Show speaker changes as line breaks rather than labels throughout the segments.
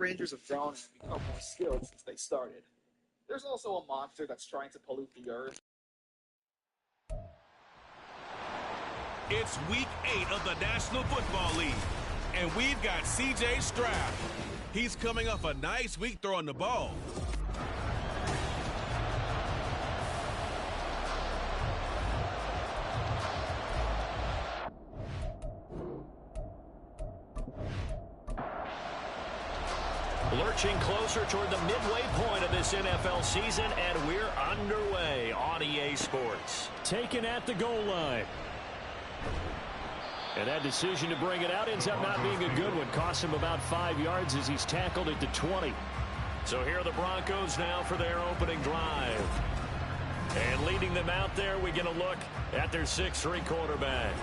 Rangers have grown and become more skilled since they started. There's also a monster that's trying to pollute the earth.
It's week 8 of the National Football League, and we've got C.J. Stroud. He's coming off a nice week throwing the ball.
Lurching closer toward the midway point of this NFL season, and we're underway on EA Sports. Taken at the goal line. And that decision to bring it out ends up not being a good one. Costs him about 5 yards as he's tackled at the 20. So here are the Broncos now for their opening drive. And leading them out there, we get a look at their 6'3" quarterback.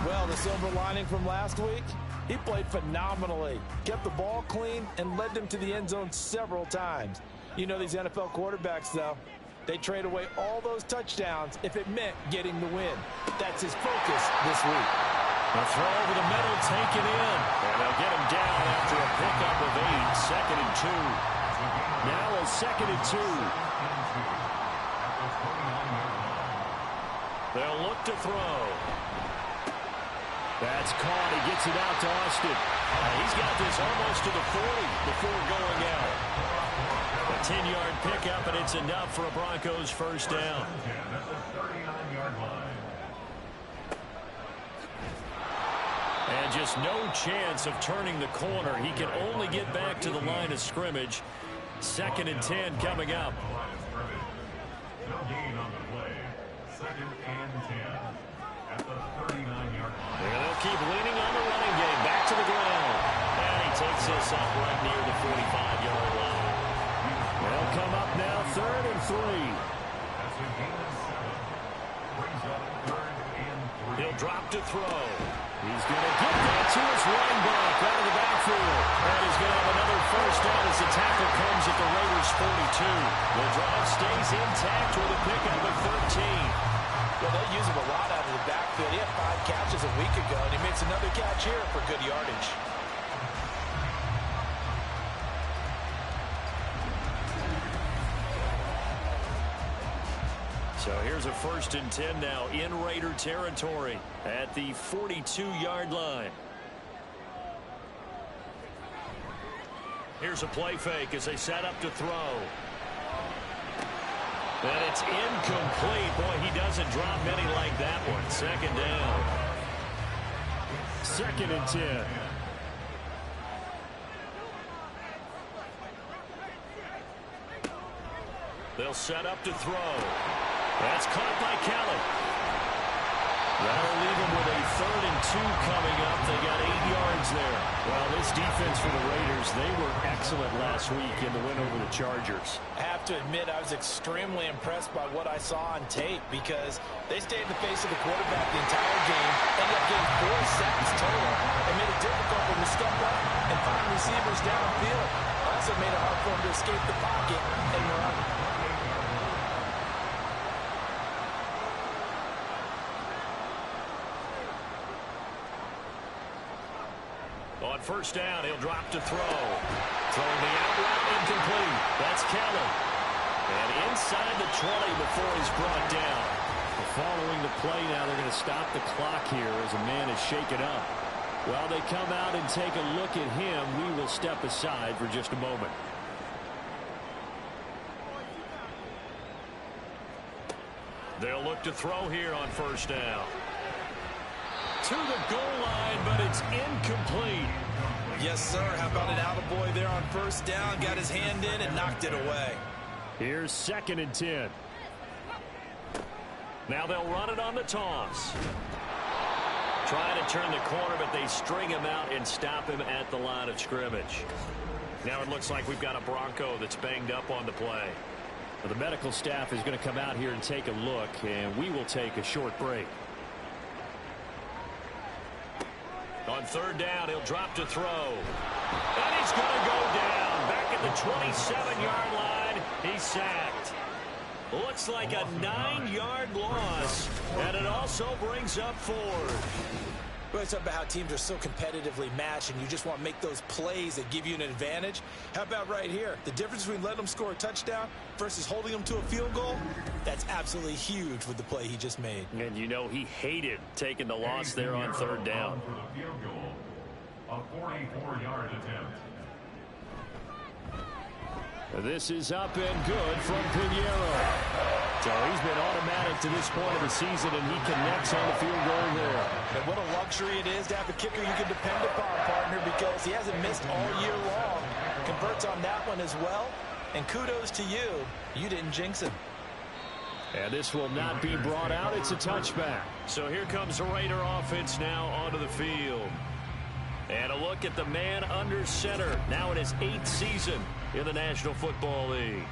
Well, the silver lining from last week, he played phenomenally, kept the ball clean, and led them to the end zone several times. You know these NFL quarterbacks, though, they trade away all those touchdowns if it meant getting the win. That's his focus this week.
A throw over the middle, taken in. And they'll get him down after a pickup of 8, 2nd and 2. Now a 2nd and 2. They'll look to throw. That's caught. He gets it out to Austin. He's got this almost to the 40 before going out. A 10-yard pickup, and it's enough for a Broncos first down. And just no chance of turning the corner. He can only get back to the line of scrimmage. 2nd and 10 coming up.
No gain on the play. 2nd and 10 at the 39-yard line.
And they'll keep leaning on the running game. Back to the ground. And he takes this up right near the 45-yard line. They'll come up now 3rd and 3.
That's a gain of 7. Brings up 3rd and 3.
He'll drop to throw. He's going to get that to his running back out of the backfield. And he's going to have another first down as the tackle comes at the Raiders' 42. The drive stays intact with a pickup of 13.
Well, they use him a lot out of the backfield. He had 5 catches a week ago, and he makes another catch here for good yardage.
So here's a 1st and 10 now in Raider territory at the 42-yard line. Here's a play fake as they set up to throw. And it's incomplete. Boy, he doesn't drop many like that one. 2nd down. 2nd and 10. They'll set up to throw. That's caught by Kelly. That'll leave them with a 3rd and 2 coming up. They got 8 yards there. Well, this defense for the Raiders, they were excellent last week in the win over the Chargers.
I have to admit, I was extremely impressed by what I saw on tape because they stayed in the face of the quarterback the entire game, ended up getting 4 sacks total, and made it difficult for him to step up and find receivers downfield. Also made it hard for him to escape the pocket and run.
On 1st down, he'll drop to throw. Throwing the out route incomplete. That's Kelly. And inside the 20 before he's brought down. Following the play now, they're going to stop the clock here as a man is shaken up. While they come out and take a look at him, we will step aside for just a moment. They'll look to throw here on 1st down. To the goal line, but it's incomplete.
Yes, sir. How about an attaboy there on 1st down? Got his hand in and knocked it away.
Here's 2nd and 10. Now they'll run it on the toss. Trying to turn the corner, but they string him out and stop him at the line of scrimmage. Now it looks like we've got a Bronco that's banged up on the play. Well, the medical staff is going to come out here and take a look, and we will take a short break. On 3rd down, he'll drop to throw. And he's going to go down. Back at the 27-yard line, he's sacked. Looks like a 9-yard loss, and it also brings up 4.
We always talk about how teams are so competitively matched and you just want to make those plays that give you an advantage. How about right here? The difference between letting them score a touchdown versus holding them to a field goal, that's absolutely huge with the play he just made.
And you know he hated taking the loss there on third down.
For the field goal, a 44-yard attempt.
This is up and good from Pinheiro. So he's been automatic to this point of the season, and he connects on the field goal there.
And what a luxury it is to have a kicker you can depend upon, partner, because he hasn't missed all year long. Converts on that one as well. And kudos to you. You didn't jinx him.
And this will not be brought out. It's a touchback. So here comes the Raider offense now onto the field. And a look at the man under center. Now in his 8th season in the National Football League.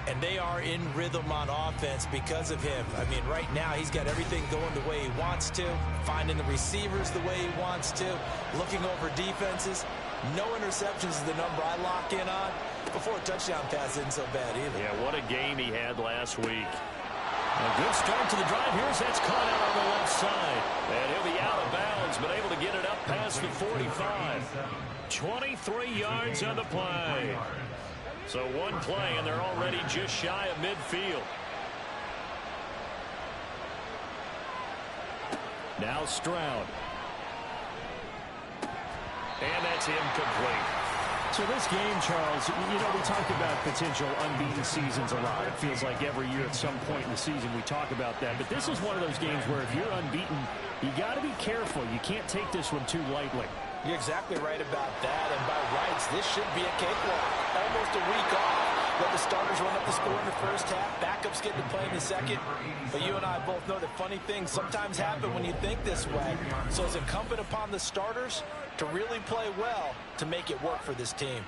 And they are in rhythm on offense because of him. I mean, right now he's got everything going the way he wants to, finding the receivers the way he wants to, looking over defenses. No interceptions is the number I lock in on. Before a touchdown pass isn't so bad either.
Yeah, what a game he had last week. A good start to the drive. Here's that's caught out on the left side. And he'll be out of bounds, but able to get it up past the 45. 23 yards on the play. So one play, and they're already just shy of midfield. Now Stroud. And that's incomplete.
So this game, Charles, you know, we talk about potential unbeaten seasons a lot. It feels like every year at some point in the season we talk about that. But this is one of those games where if you're unbeaten, you got to be careful. You can't take this one too lightly.
You're exactly right about that. And by rights, this should be a cakewalk. Almost a week off. Let the starters run up the score in the first half. Backups get to play in the second. But you and I both know that funny things sometimes happen when you think this way. So it's incumbent upon the starters to really play well to make it work for this team.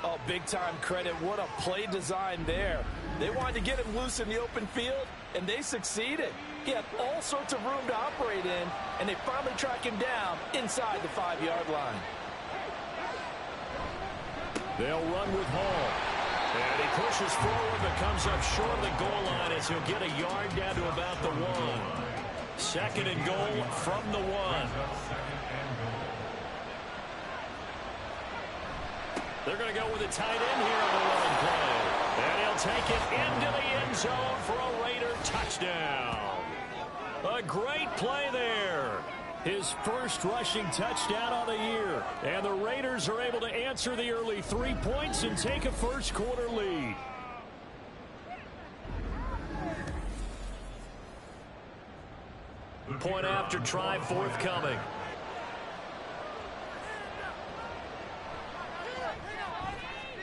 Oh, big-time credit. What a play design there. They wanted to get him loose in the open field, and they succeeded. He had all sorts of room to operate in, and they finally track him down inside the 5-yard line.
They'll run with Hall. And he pushes forward but comes up short of the goal line as he'll get a yard down to about the 1. Second and goal from the 1. They're going to go with a tight end here on the run play. And he'll take it into the end zone for a Raider touchdown. A great play there. His first rushing touchdown of the year. And the Raiders are able to answer the early 3 points and take a first quarter lead. Point after try forthcoming.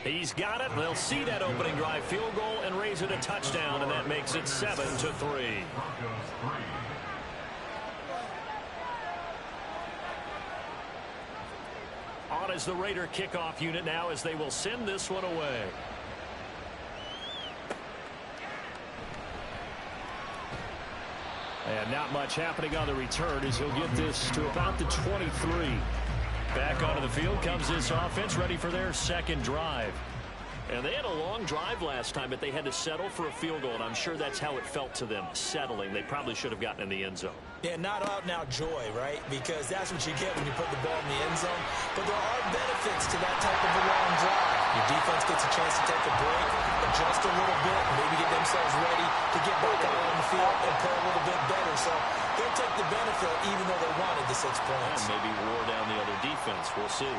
He's got it. They'll see that opening drive field goal and raise it a touchdown, and that makes it 7-3. On is the Raider kickoff unit now as they will send this one away. And not much happening on the return as he'll get this to about the 23. Back onto the field comes this offense, ready for their second drive. And they had a long drive last time, but they had to settle for a field goal, and I'm sure that's how it felt to them, settling. They probably should have gotten in the end zone.
Yeah, not out-and-out joy, right? Because that's what you get when you put the ball in the end zone. But there are benefits to that type of a long drive. Your defense gets a chance to take a break, adjust a little bit, maybe get themselves ready to get back out on the field and play a little bit better. So they'll take the benefit even though they wanted the 6 points.
And maybe wore down the other defense. We'll see.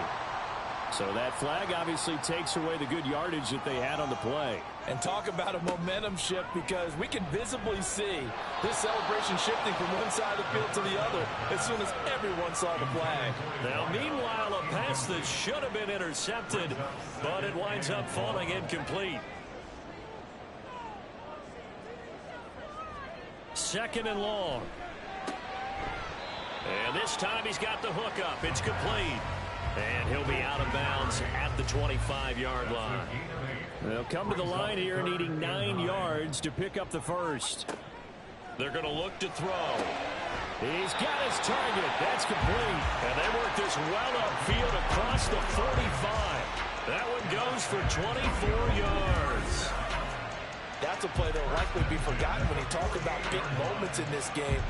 So that flag obviously takes away the good yardage that they had on the play.
And talk about a momentum shift, because we can visibly see this celebration shifting from one side of the field to the other as soon as everyone saw the flag.
Now, meanwhile, a pass that should have been intercepted, but it winds up falling incomplete. Second and long. And this time he's got the hook up. It's complete. And he'll be out of bounds at the 25-yard line.
They'll come to the line here needing 9 yards to pick up the first.
They're going to look to throw. He's got his target. That's complete. And they work this well upfield across the 45. That one goes for 24 yards.
That's a play that will likely be forgotten when you talk about big moments in this game.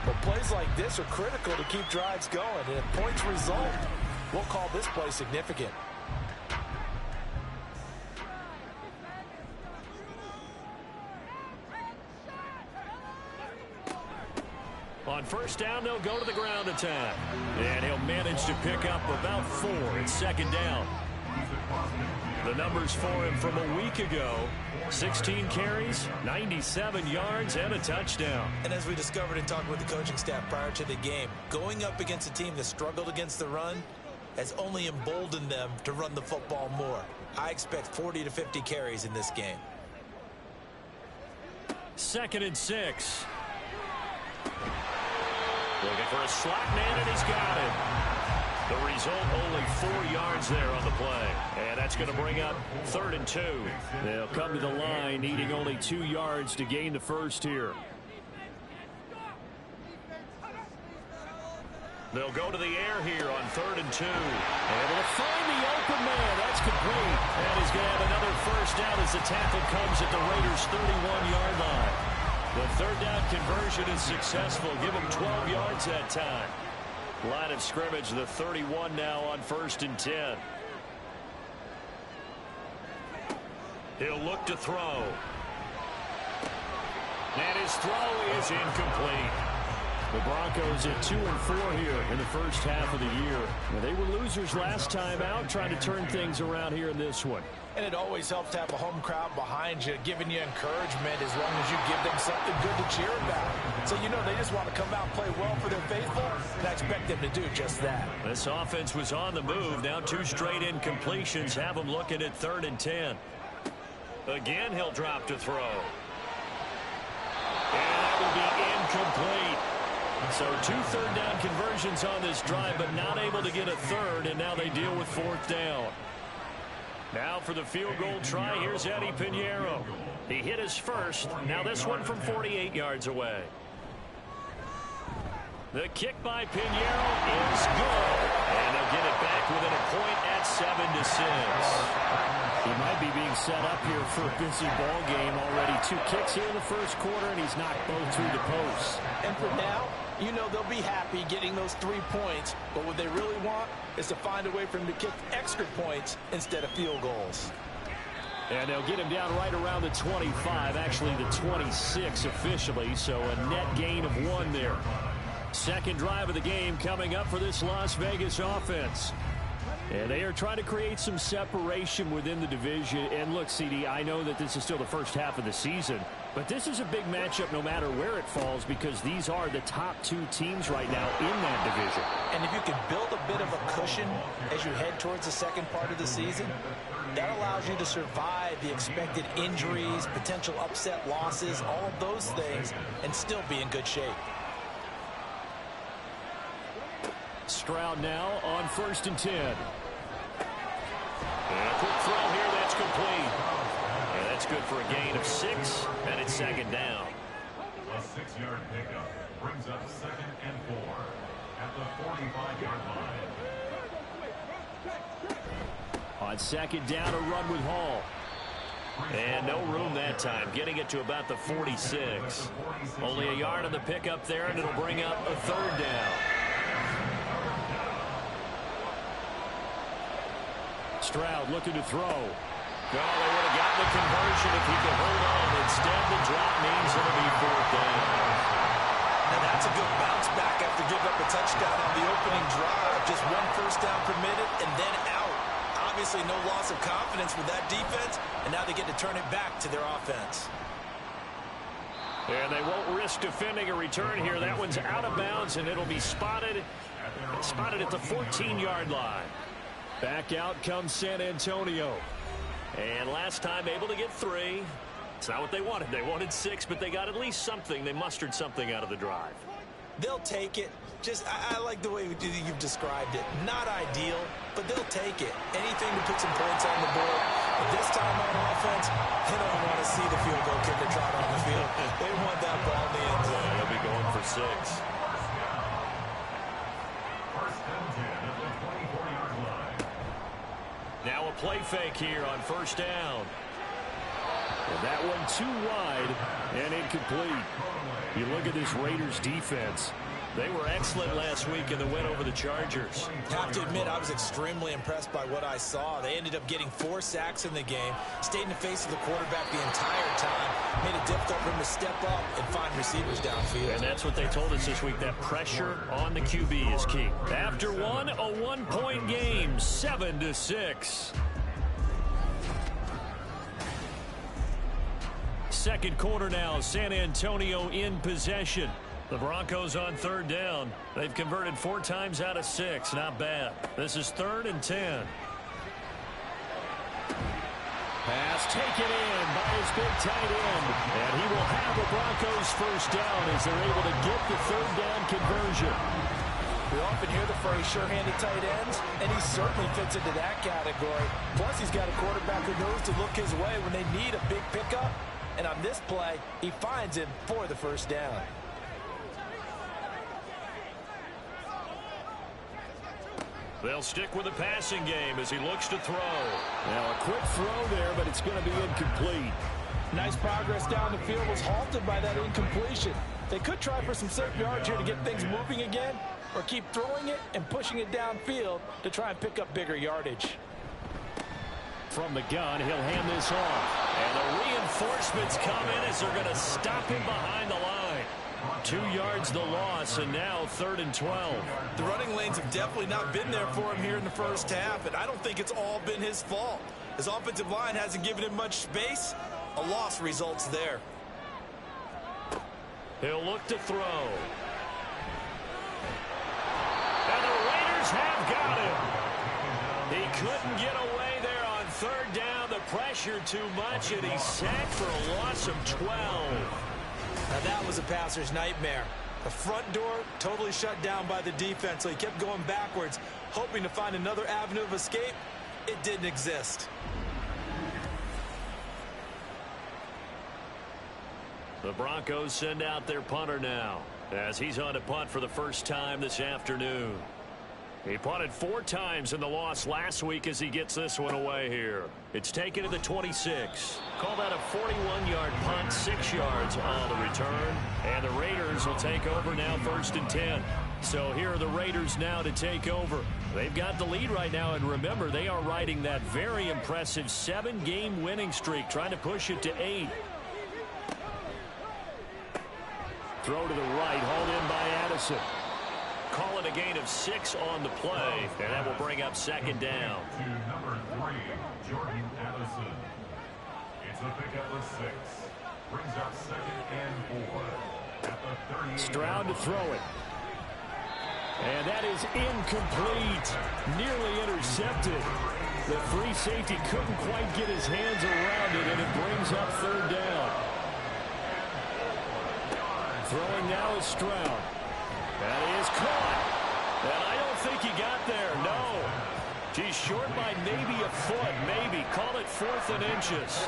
But plays like this are critical to keep drives going, and if points result, we'll call this play significant.
On first down, they'll go to the ground attack. And he'll manage to pick up about 4. It's second down. The numbers for him from a week ago: 16 carries, 97 yards, and a touchdown.
And as we discovered in talking with the coaching staff prior to the game, going up against a team that struggled against the run has only emboldened them to run the football more. I expect 40 to 50 carries in this game.
2nd and 6. Looking for a slot man, and he's got it. The result, only 4 yards there on the play. And that's going to bring up 3rd and 2. They'll come to the line, needing only 2 yards to gain the first here. They'll go to the air here on 3rd and 2. Able to find the open man. That's complete. And he's going to have another first down as the tackle comes at the Raiders' 31-yard line. The 3rd down conversion is successful. Give him 12 yards that time. Line of scrimmage, the 31 now on 1st and 10. He'll look to throw. And his throw is incomplete. The Broncos at 2-4 here in the first half of the year. Well, they were losers last time out, trying to turn things around here in this one.
And it always helps to have a home crowd behind you, giving you encouragement as long as you give them something good to cheer about. So, you know, they just want to come out and play well for their faithful, and I expect them to do just that.
This offense was on the move. Now 2 straight incompletions have them looking at 3rd and 10. Again, he'll drop to throw. And that will be incomplete. So 2 3rd down conversions on this drive, but not able to get a 3rd, and now they deal with 4th down. Now for the field goal try, here's Eddie Pinheiro. He hit his first. Now this one from 48 yards away. The kick by Pinheiro is good. And they'll get it back within a point at 7-6.
He might be being set up here for a busy ball game already. 2 kicks here in the first quarter, and he's knocked both through the posts.
And for now, you know they'll be happy getting those 3 points, but what they really want is to find a way for him to kick extra points instead of field goals.
And they'll get him down right around the 25, actually the 26 officially, so a net gain of 1 there. Second drive of the game coming up for this Las Vegas offense. And they are trying to create some separation within the division. And look, CD, I know that this is still the first half of the season, but this is a big matchup no matter where it falls, because these are the top 2 teams right now in that division.
And if you can build a bit of a cushion as you head towards the second part of the season, that allows you to survive the expected injuries, potential upset losses, all of those things, and still be in good shape.
Stroud now on 1st and 10.
And a quick throw here, that's complete. And that's good for a gain of 6, and it's 2nd down.
A 6-yard pickup brings up 2nd and 4 at the 45-yard line.
On 2nd down, a run with Hall.
And no room that time, getting it to about the 46. Only a yard on the pickup there, and it'll bring up a 3rd down.
Stroud looking to throw.
No, they would have gotten the conversion if he could hold on. Instead, the drop means it'll be 4th down.
And that's a good bounce back after giving up a touchdown on the opening drive. Just 1 first down permitted and then out. Obviously no loss of confidence with that defense, and now they get to turn it back to their offense.
And they won't risk defending a return here. That one's out of bounds, and it'll be spotted at the 14-yard line.
Back out comes San Antonio.
And last time able to get 3. It's not what they wanted. They wanted 6, but they got at least something. They mustered something out of the drive.
They'll take it. Just, I like the way you've described it. Not ideal, but they'll take it. Anything to put some points on the board. But this time on offense, they don't want to see the field goal kicker trot on the field. They want that ball in the end zone.
They'll be going for 6. Now a play fake here on 1st down.
And that one too wide and incomplete. You look at this Raiders defense.
They were excellent last week in the win over the Chargers.
Have to admit, I was extremely impressed by what I saw. They ended up getting 4 sacks in the game, stayed in the face of the quarterback the entire time, made it difficult for him to step up and find receivers downfield.
And that's what they told us this week, that pressure on the QB is key. After one, a 1-point game, 7-6. Second quarter now, San Antonio in possession. The Broncos on third down. They've converted 4 times out of 6. Not bad. This is 3rd and 10. Pass taken in by his big tight end. And he will have the Broncos first down as they're able to get the 3rd down conversion.
We often hear the phrase sure-handed tight ends, and he certainly fits into that category. Plus, he's got a quarterback who knows to look his way when they need a big pickup. And on this play, he finds him for the first down.
They'll stick with the passing game as he looks to throw. Now a quick throw there, but it's going to be incomplete.
Nice progress down the field was halted by that incompletion. They could try for some safe yards here to get things moving again, or keep throwing it and pushing it downfield to try and pick up bigger yardage.
From the gun, he'll hand this off.
And the reinforcements come in as they're going to stop him behind the line.
2 yards the loss, and now 3rd and 12.
The running lanes have definitely not been there for him here in the first half, and I don't think it's all been his fault. His offensive line hasn't given him much space. A loss results there.
He'll look to throw. And the Raiders have got him. He couldn't get away there on 3rd down. The pressure too much, and he's sacked for a loss of 12.
Now that was a passer's nightmare. The front door totally shut down by the defense, so he kept going backwards, hoping to find another avenue of escape. It didn't exist.
The Broncos send out their punter now as he's on to punt for the first time this afternoon. He punted 4 times in the loss last week as he gets this one away here. It's taken to the 26. Call that a 41-yard punt, 6 yards on the return. And the Raiders will take over now 1st and 10. So here are the Raiders now to take over. They've got the lead right now, and remember, they are riding that very impressive 7-game winning streak, trying to push it to 8. Throw to the right, hauled in by Addison. Call it a gain of 6 on the play, and that will bring up 2nd down.
To number 3, Jordan Addison. It's a pickup of 6. Brings up 2nd and 4 at the 38.
Stroud to throw it. And that is incomplete. Nearly intercepted. The free safety couldn't quite get his hands around it, and it brings up 3rd down. Throwing now is Stroud. That is caught. And I don't think he got there, no. He's short by maybe a foot, maybe. Call it 4th and inches.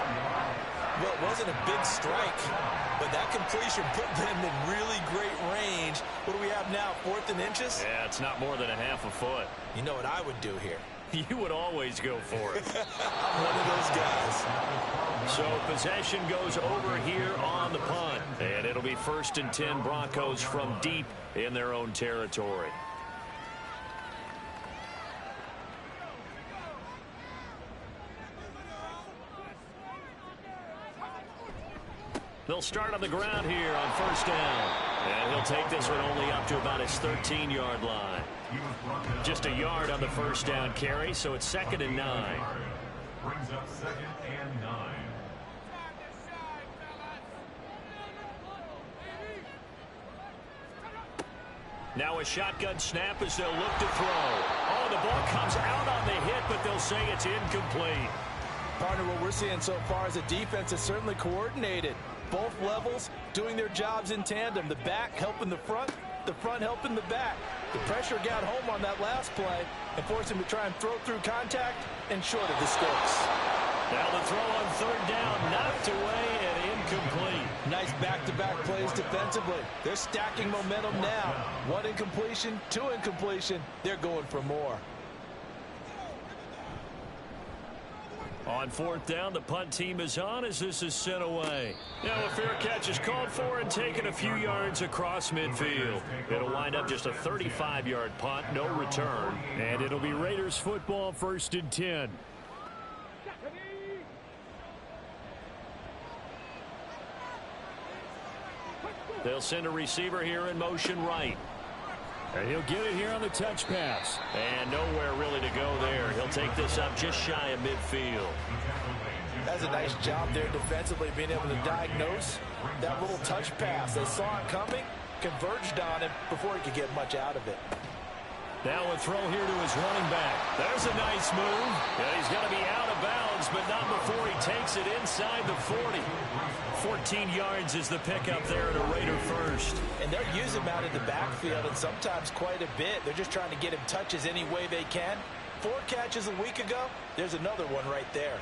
Well, it wasn't a big strike, but that completion put them in really great range. What do we have now, 4th and inches?
Yeah, it's not more than a half a foot.
You know what I would do here?
You would always go for it.
I'm one of those guys.
So possession goes over here on the punt. And it'll be 1st and 10 Broncos from deep in their own territory. They'll start on the ground here on 1st down. And he'll take this one only up to about his 13-yard line. Just a yard on the 1st down carry, so it's 2nd and 9.
Brings up 2nd and 9.
Now a shotgun snap as they'll look to throw. Oh, the ball comes out on the hit, but they'll say it's incomplete.
Partner, what we're seeing so far is a defense that's certainly coordinated. Both levels doing their jobs in tandem. The back helping the front helping the back. The pressure got home on that last play and forced him to try and throw through contact and short of the sticks.
Now the throw on 3rd down, knocked away and incomplete.
Nice back-to-back plays defensively. They're stacking momentum now. 1 incompletion, 2 incompletion. They're going for more.
On fourth down, the punt team is on as this is sent away. Now a fair catch is called for and taken a few yards across midfield. It'll wind up just a 35-yard punt, no return. And it'll be Raiders football, 1st and 10. They'll send a receiver here in motion right.
And he'll get it here on the touch pass.
And nowhere really to go there. He'll take this up just shy of midfield.
That's a nice job there defensively, being able to diagnose that little touch pass. They saw it coming, converged on it before he could get much out of it.
Now a throw here to his running back. There's a nice move. And he's going to be out of bounds, but not before he takes it inside the 40. 14 yards is the pickup there at a Raider first.
And they're using him out in the backfield, and sometimes quite a bit. They're just trying to get him touches any way they can. 4 catches a week ago. There's another one right there.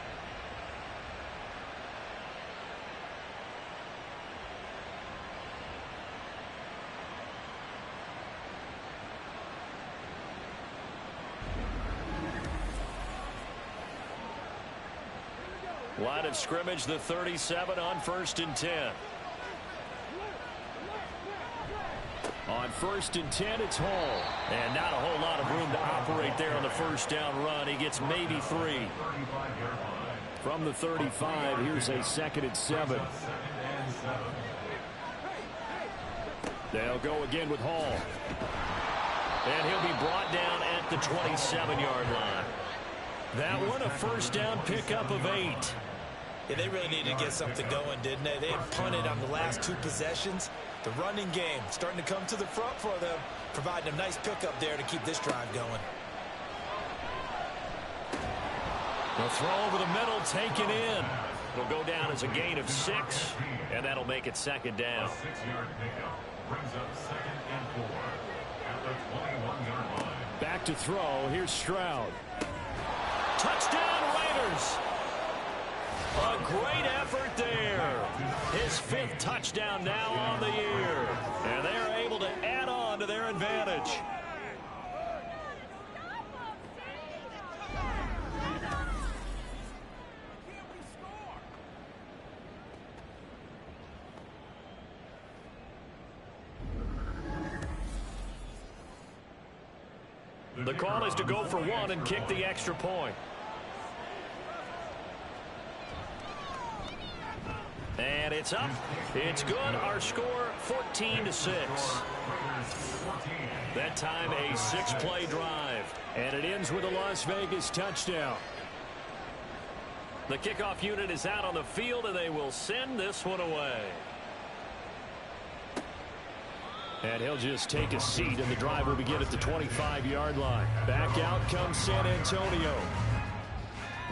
Line of scrimmage, the 37 on 1st and 10. On 1st and 10, it's Hall. And not a whole lot of room to operate there on the first down run. He gets maybe 3. From the 35, here's a 2nd and 7. They'll go again with Hall. And he'll be brought down at the 27-yard line. That one, a first down pickup of 8.
Yeah, they really needed to get something going, didn't they? They had punted on the last 2 possessions. The running game starting to come to the front for them, providing a nice pickup there to keep this drive going.
The throw over the middle, taken in. It'll go down as a gain of 6, and that'll make it 2nd down.
6-yard pickup brings up 2nd and 4 at the 21-yard line.
Back to throw. Here's Stroud.
Touchdown, Raiders! A great effort there. His 5th touchdown now on the year. And they're able to add on to their advantage. The call is to go for 1 and kick the extra point. And it's up. It's good. Our score, 14-6. That time, a 6-play drive.
And it ends with a Las Vegas touchdown.
The kickoff unit is out on the field, and they will send this one away.
And he'll just take a seat, and the drive will begin at the 25-yard line. Back out comes San Antonio.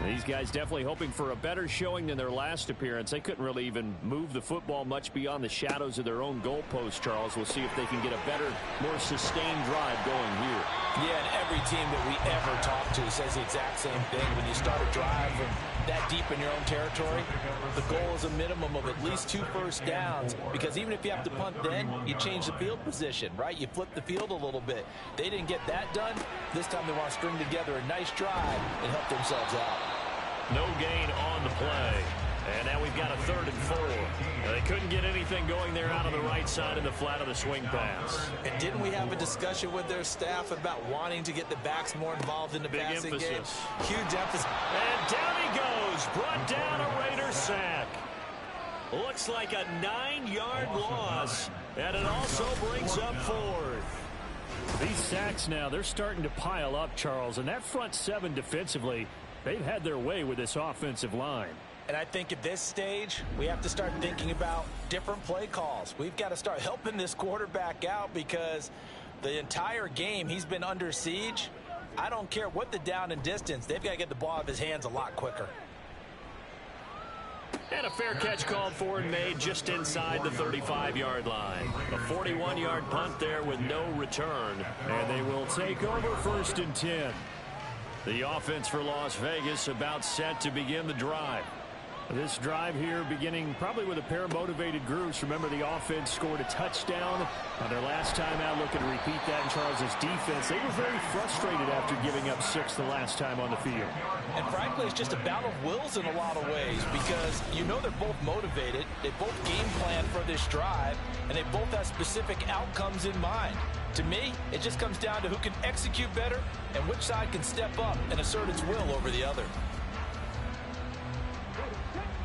These guys definitely hoping for a better showing than their last appearance. They couldn't really even move the football much beyond the shadows of their own goalpost, Charles. We'll see if they can get a better, more sustained drive going here.
Yeah, and every team that we ever talk to says the exact same thing. When you start a drive from that deep in your own territory, the goal is a minimum of at least 2 first downs, because even if you have to punt then, you change the field position, right? You flip the field a little bit. They didn't get that done. This time they want to string together a nice drive and help themselves out.
No gain on the play. And now we've got a 3rd and 4. They couldn't get anything going there out on the right side of the flat of the swing pass.
And didn't we have a discussion with their staff about wanting to get the backs more involved in the passing game? Huge emphasis.
And down he goes. Brought down a Raider sack. Looks like a 9-yard loss. And it also brings up 4th.
These sacks now, they're starting to pile up, Charles. And that front 7 defensively, they've had their way with this offensive line.
And I think at this stage, we have to start thinking about different play calls. We've got to start helping this quarterback out, because the entire game he's been under siege. I don't care what the down and distance. They've got to get the ball out of his hands a lot quicker.
And a fair catch called for and made just inside the 35-yard line. A 41-yard punt there with no return.
And they will take over 1st and 10.
The offense for Las Vegas about set to begin the drive.
This drive here beginning probably with a pair of motivated groups. Remember, the offense scored a touchdown on their last time out. Looking to repeat that in Charles's defense. They were very frustrated after giving up 6 the last time on the field.
And frankly, it's just a battle of wills in a lot of ways because you know they're both motivated. They both game plan for this drive, and they both have specific outcomes in mind. To me, it just comes down to who can execute better and which side can step up and assert its will over the other.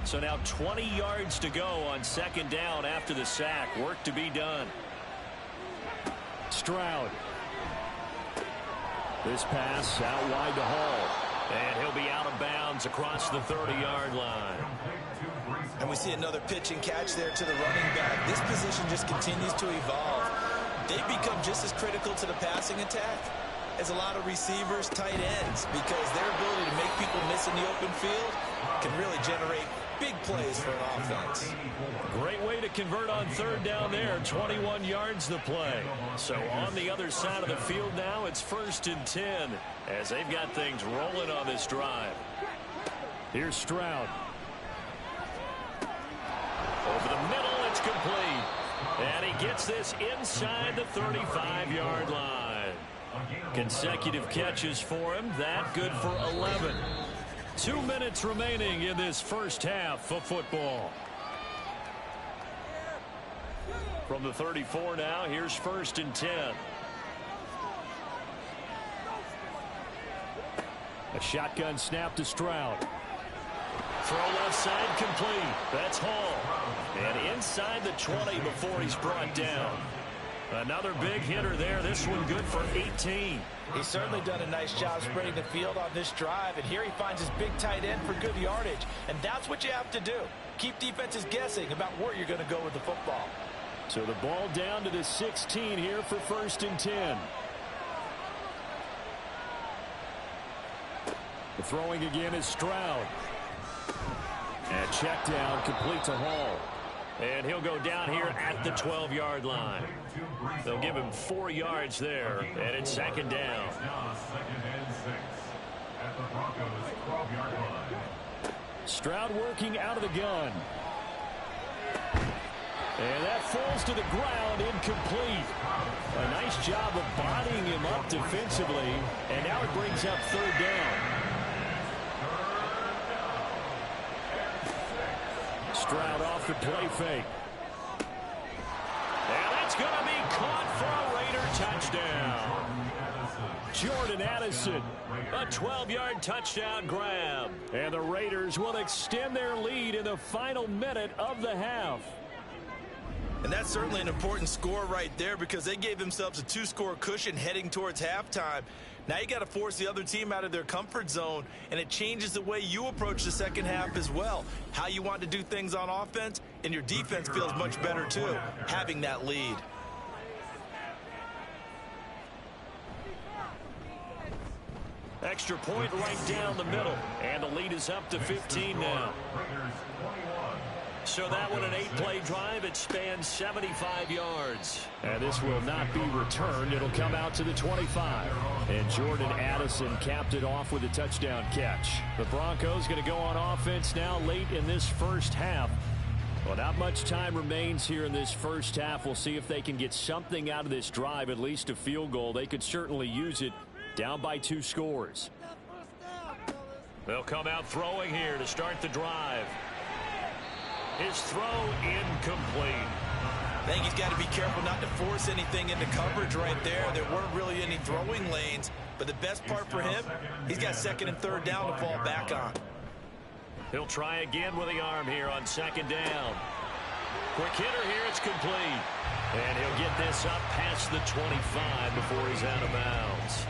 So now 20 yards to go on second down after the sack. Work to be done. Stroud. This pass out wide to Hall. And he'll be out of bounds across the 30-yard line.
And we see another pitch and catch there to the running back. This position just continues to evolve. They become just as critical to the passing attack as a lot of receivers, tight ends, because their ability to make people miss in the open field can really generate big plays for an offense.
Great way to convert on third down there. 21 yards to play. So on the other side of the field now, it's 1st and 10 as they've got things rolling on this drive. Here's Stroud. Over the middle, it's complete. And he gets this inside the 35-yard line. Consecutive catches for him. That good for 11. 2 minutes remaining in this first half of football. From the 34 now, here's 1st and 10. A shotgun snap to Stroud. Throw left side complete. That's Hall. And inside the 20 before he's brought down. Another big hitter there. This one good for 18.
He's certainly done a nice job spreading the field on this drive, and here he finds his big tight end for good yardage. And that's what you have to do. Keep defenses guessing about where you're going to go with the football.
So the ball down to the 16 here for 1st and 10. The throwing again is Stroud. And check down complete to Hall. And he'll go down here at the 12-yard line. They'll give him 4 yards there, and it's 2nd down. Stroud working out of the gun. And that falls to the ground, incomplete. A nice job of bodying him up defensively, and now it brings up 3rd down. Stroud off the play fake. And that's going to be caught for a Raider touchdown. Jordan Addison, a 12-yard touchdown grab. And the Raiders will extend their lead in the final minute of the half.
And that's certainly an important score right there because they gave themselves a 2-score cushion heading towards halftime. Now you got to force the other team out of their comfort zone, and it changes the way you approach the second half as well. How you want to do things on offense, and your defense feels much better too, having that lead.
Extra point right down the middle, and the lead is up to 15 now. So that one an 8-play drive. It spans 75 yards. And this will not be returned. It'll come out to the 25. And Jordan Addison capped it off with a touchdown catch. The Broncos going to go on offense now late in this first half. Well, not much time remains here in this first half. We'll see if they can get something out of this drive, at least a field goal. They could certainly use it. Down by 2 scores. They'll come out throwing here to start the drive. His throw incomplete.
I think he's got to be careful not to force anything into coverage right there. There weren't really any throwing lanes, but the best part for him, he's got 2nd and 3rd down to fall back on.
He'll try again with the arm here on 2nd down. Quick hitter here, it's complete. And he'll get this up past the 25 before he's out of bounds.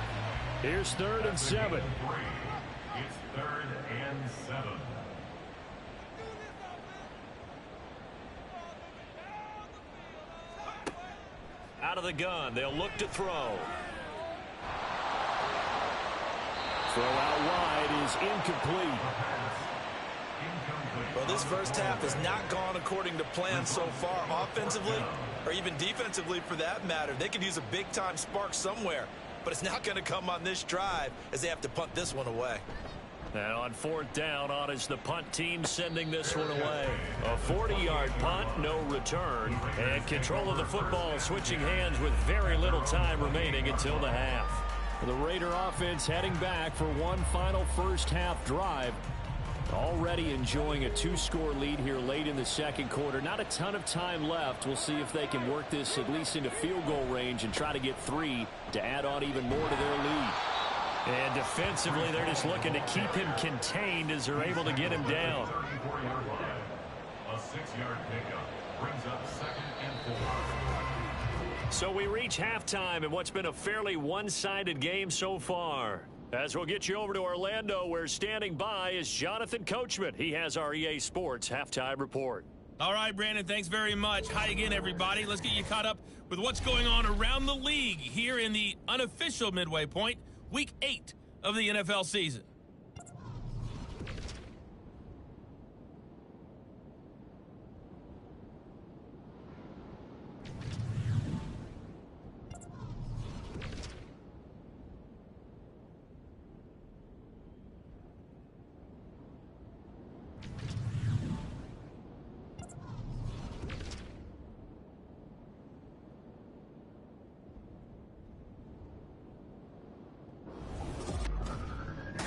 Here's 3rd and 7.
It's 3rd and 7.
Out of the gun, they'll look to throw. Throw out wide is incomplete.
Well, this first half has not gone according to plan so far, offensively or even defensively for that matter. They could use a big-time spark somewhere, but it's not going to come on this drive as they have to punt this one away.
And on 4th down, on is the punt team sending this one away. A 40-yard punt, no return. And control of the football switching hands with very little time remaining until the half. The Raider offense heading back for one final first half drive. Already enjoying a 2-score lead here late in the second quarter. Not a ton of time left. We'll see if they can work this at least into field goal range and try to get 3 to add on even more to their lead. And defensively, they're just looking to keep him contained as they're able to get him down.
A 6-yard pickup brings up 2nd and 4.
So we reach halftime in what's been a fairly one-sided game so far. As we'll get you over to Orlando, where standing by is Jonathan Coachman. He has our EA Sports halftime report.
All right, Brandon, thanks very much. Hi again, everybody. Let's get you caught up with what's going on around the league here in the unofficial midway point, Week 8 of the NFL season.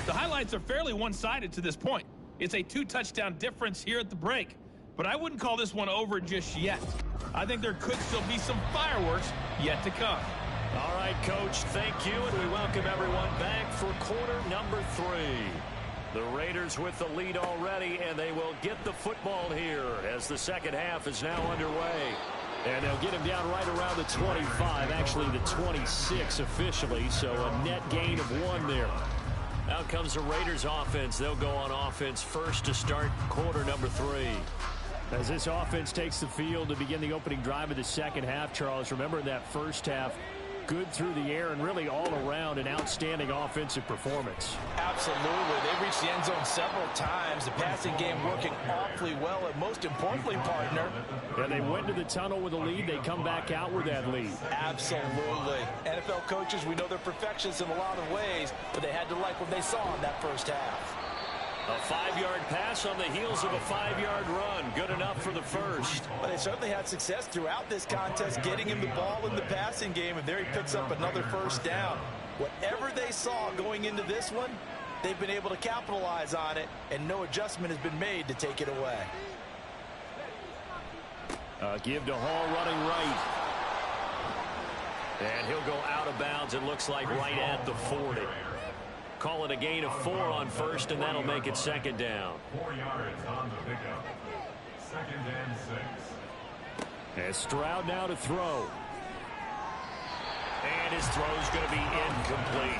The highlights are fairly one-sided to this point. It's a 2-touchdown difference here at the break, but I wouldn't call this one over just yet. I think there could still be some fireworks yet to come.
All right, Coach, thank you, and we welcome everyone back for quarter number 3. The Raiders with the lead already, and they will get the football here as the second half is now underway. And they'll get him down right around the 25, actually the 26 officially, so a net gain of 1 there. Out comes the Raiders offense. They'll go on offense first to start quarter number 3.
As this offense takes the field to begin the opening drive of the second half, Charles, remember in that first half, good through the air and really all around an outstanding offensive performance.
Absolutely. They reached the end zone several times. The passing game working awfully well, and most importantly, partner.
And they went to the tunnel with a lead. They come back out with that lead.
Absolutely. NFL coaches, we know they're perfectionists in a lot of ways, but they had to like what they saw in that first half.
A 5-yard pass on the heels of a 5-yard run. Good enough for the first.
But they certainly had success throughout this contest, getting him the ball in the passing game, and there he picks up another first down. Whatever they saw going into this one, they've been able to capitalize on it, and no adjustment has been made to take it away.
Give to Hall running right. And he'll go out of bounds, it looks like right at the 40. Call it a gain of 4 on first, and that'll make it second down.
4 yards on the pickup. 2nd and 6.
And Stroud now to throw.
And his throw's going to be incomplete.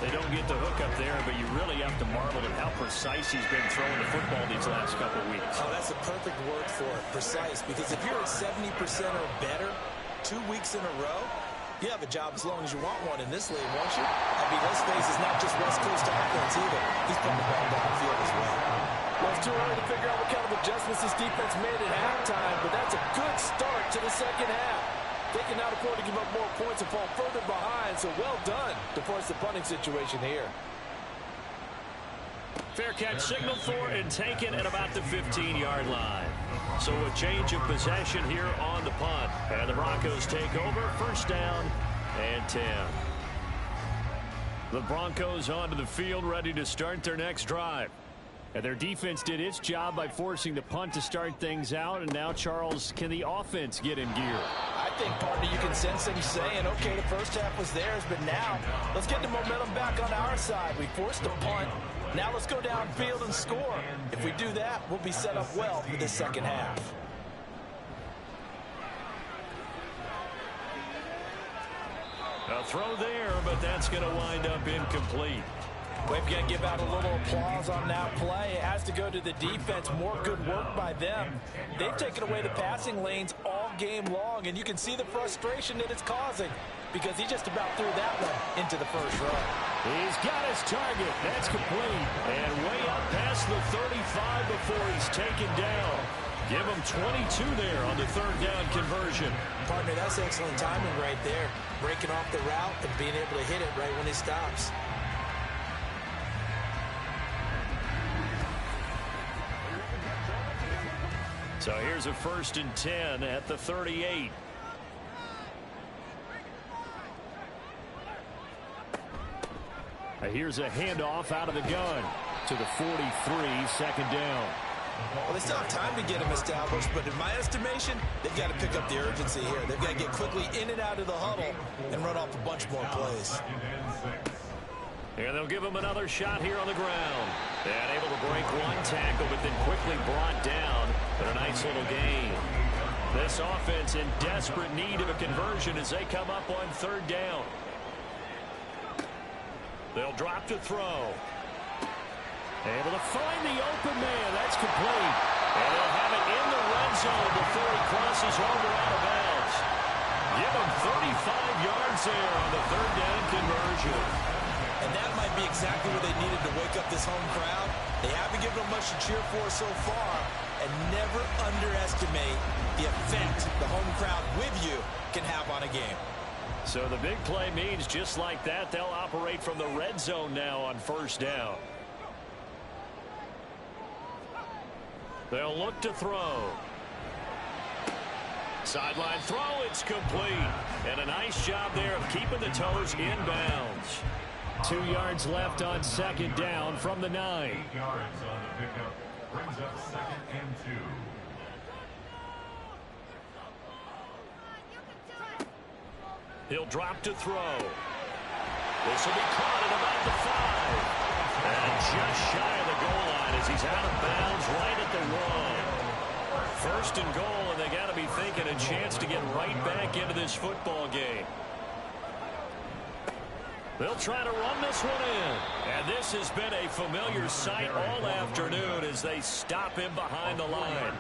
They don't get the hook up there, but you really have to marvel at how precise he's been throwing the football these last couple of weeks.
Oh, that's a perfect word for it, precise, because if you're at 70% or better 2 weeks in a row, you have a job as long as you want one in this league, won't you? I mean, let's face it, it's not just West Coast offense either. He's putting the ball downfield as well.
Well, it's too early to figure out what kind of adjustments this defense made at halftime, but that's a good start to the second half. They can now afford to give up more points and fall further behind, so well done to force the punting situation here.
Fair catch signaled for and taken at about the 15-yard line. So a change of possession here on the punt. And the Broncos take over, first down and 10. The Broncos onto the field, ready to start their next drive.
And their defense did its job by forcing the punt to start things out. And now, Charles, can the offense get in gear?
I think, partner, you can sense him saying, okay, the first half was theirs, but now let's get the momentum back on our side. We forced a punt. Now let's go downfield and score. If we do that, we'll be set up well for the second half.
A throw there, but that's going to wind up incomplete.
We've got to give out a little applause on that play. It has to go to the defense. More good work by them. They've taken away the passing lanes all game long, and you can see the frustration that it's causing because he just about threw that one into the first row.
He's got his target. That's complete.
And way up past the 35 before he's taken down. Give him 22 there on the third down conversion.
Partner, that's excellent timing right there. Breaking off the route and being able to hit it right when he stops.
So here's a 1st and 10 at the 38. Here's a handoff out of the gun to the 43, 2nd down.
Well, they still have time to get him established, but in my estimation, they've got to pick up the urgency here. They've got to get quickly in and out of the huddle and run off a bunch more plays.
And they'll give him another shot here on the ground. And able to break one tackle, but then quickly brought down. But a nice little gain. This offense in desperate need of a conversion as they come up on 3rd down. They'll drop to throw. Able to find the open man. That's complete. And they'll have it in the red zone before he crosses over out of bounds. Give him 35 yards there on the 3rd down conversion.
And that might be exactly what they needed to wake up this home crowd. They haven't given them much to cheer for so far. And never underestimate the effect the home crowd with you can have on a game.
So the big play means just like that, they'll operate from the red zone now on 1st down. They'll look to throw. Sideline throw, it's complete. And a nice job there of keeping the toes in bounds. 2 yards left on 2nd down from the 9.
8 yards on the pickup. Brings up 2nd and 2.
He'll drop to throw. This will be caught at about the 5. And just shy of the goal line as he's out of bounds right at the 1. 1st and goal, and they got to be thinking a chance to get right back into this football game. They'll try to run this one in. And this has been a familiar sight all afternoon as they stop him behind the line.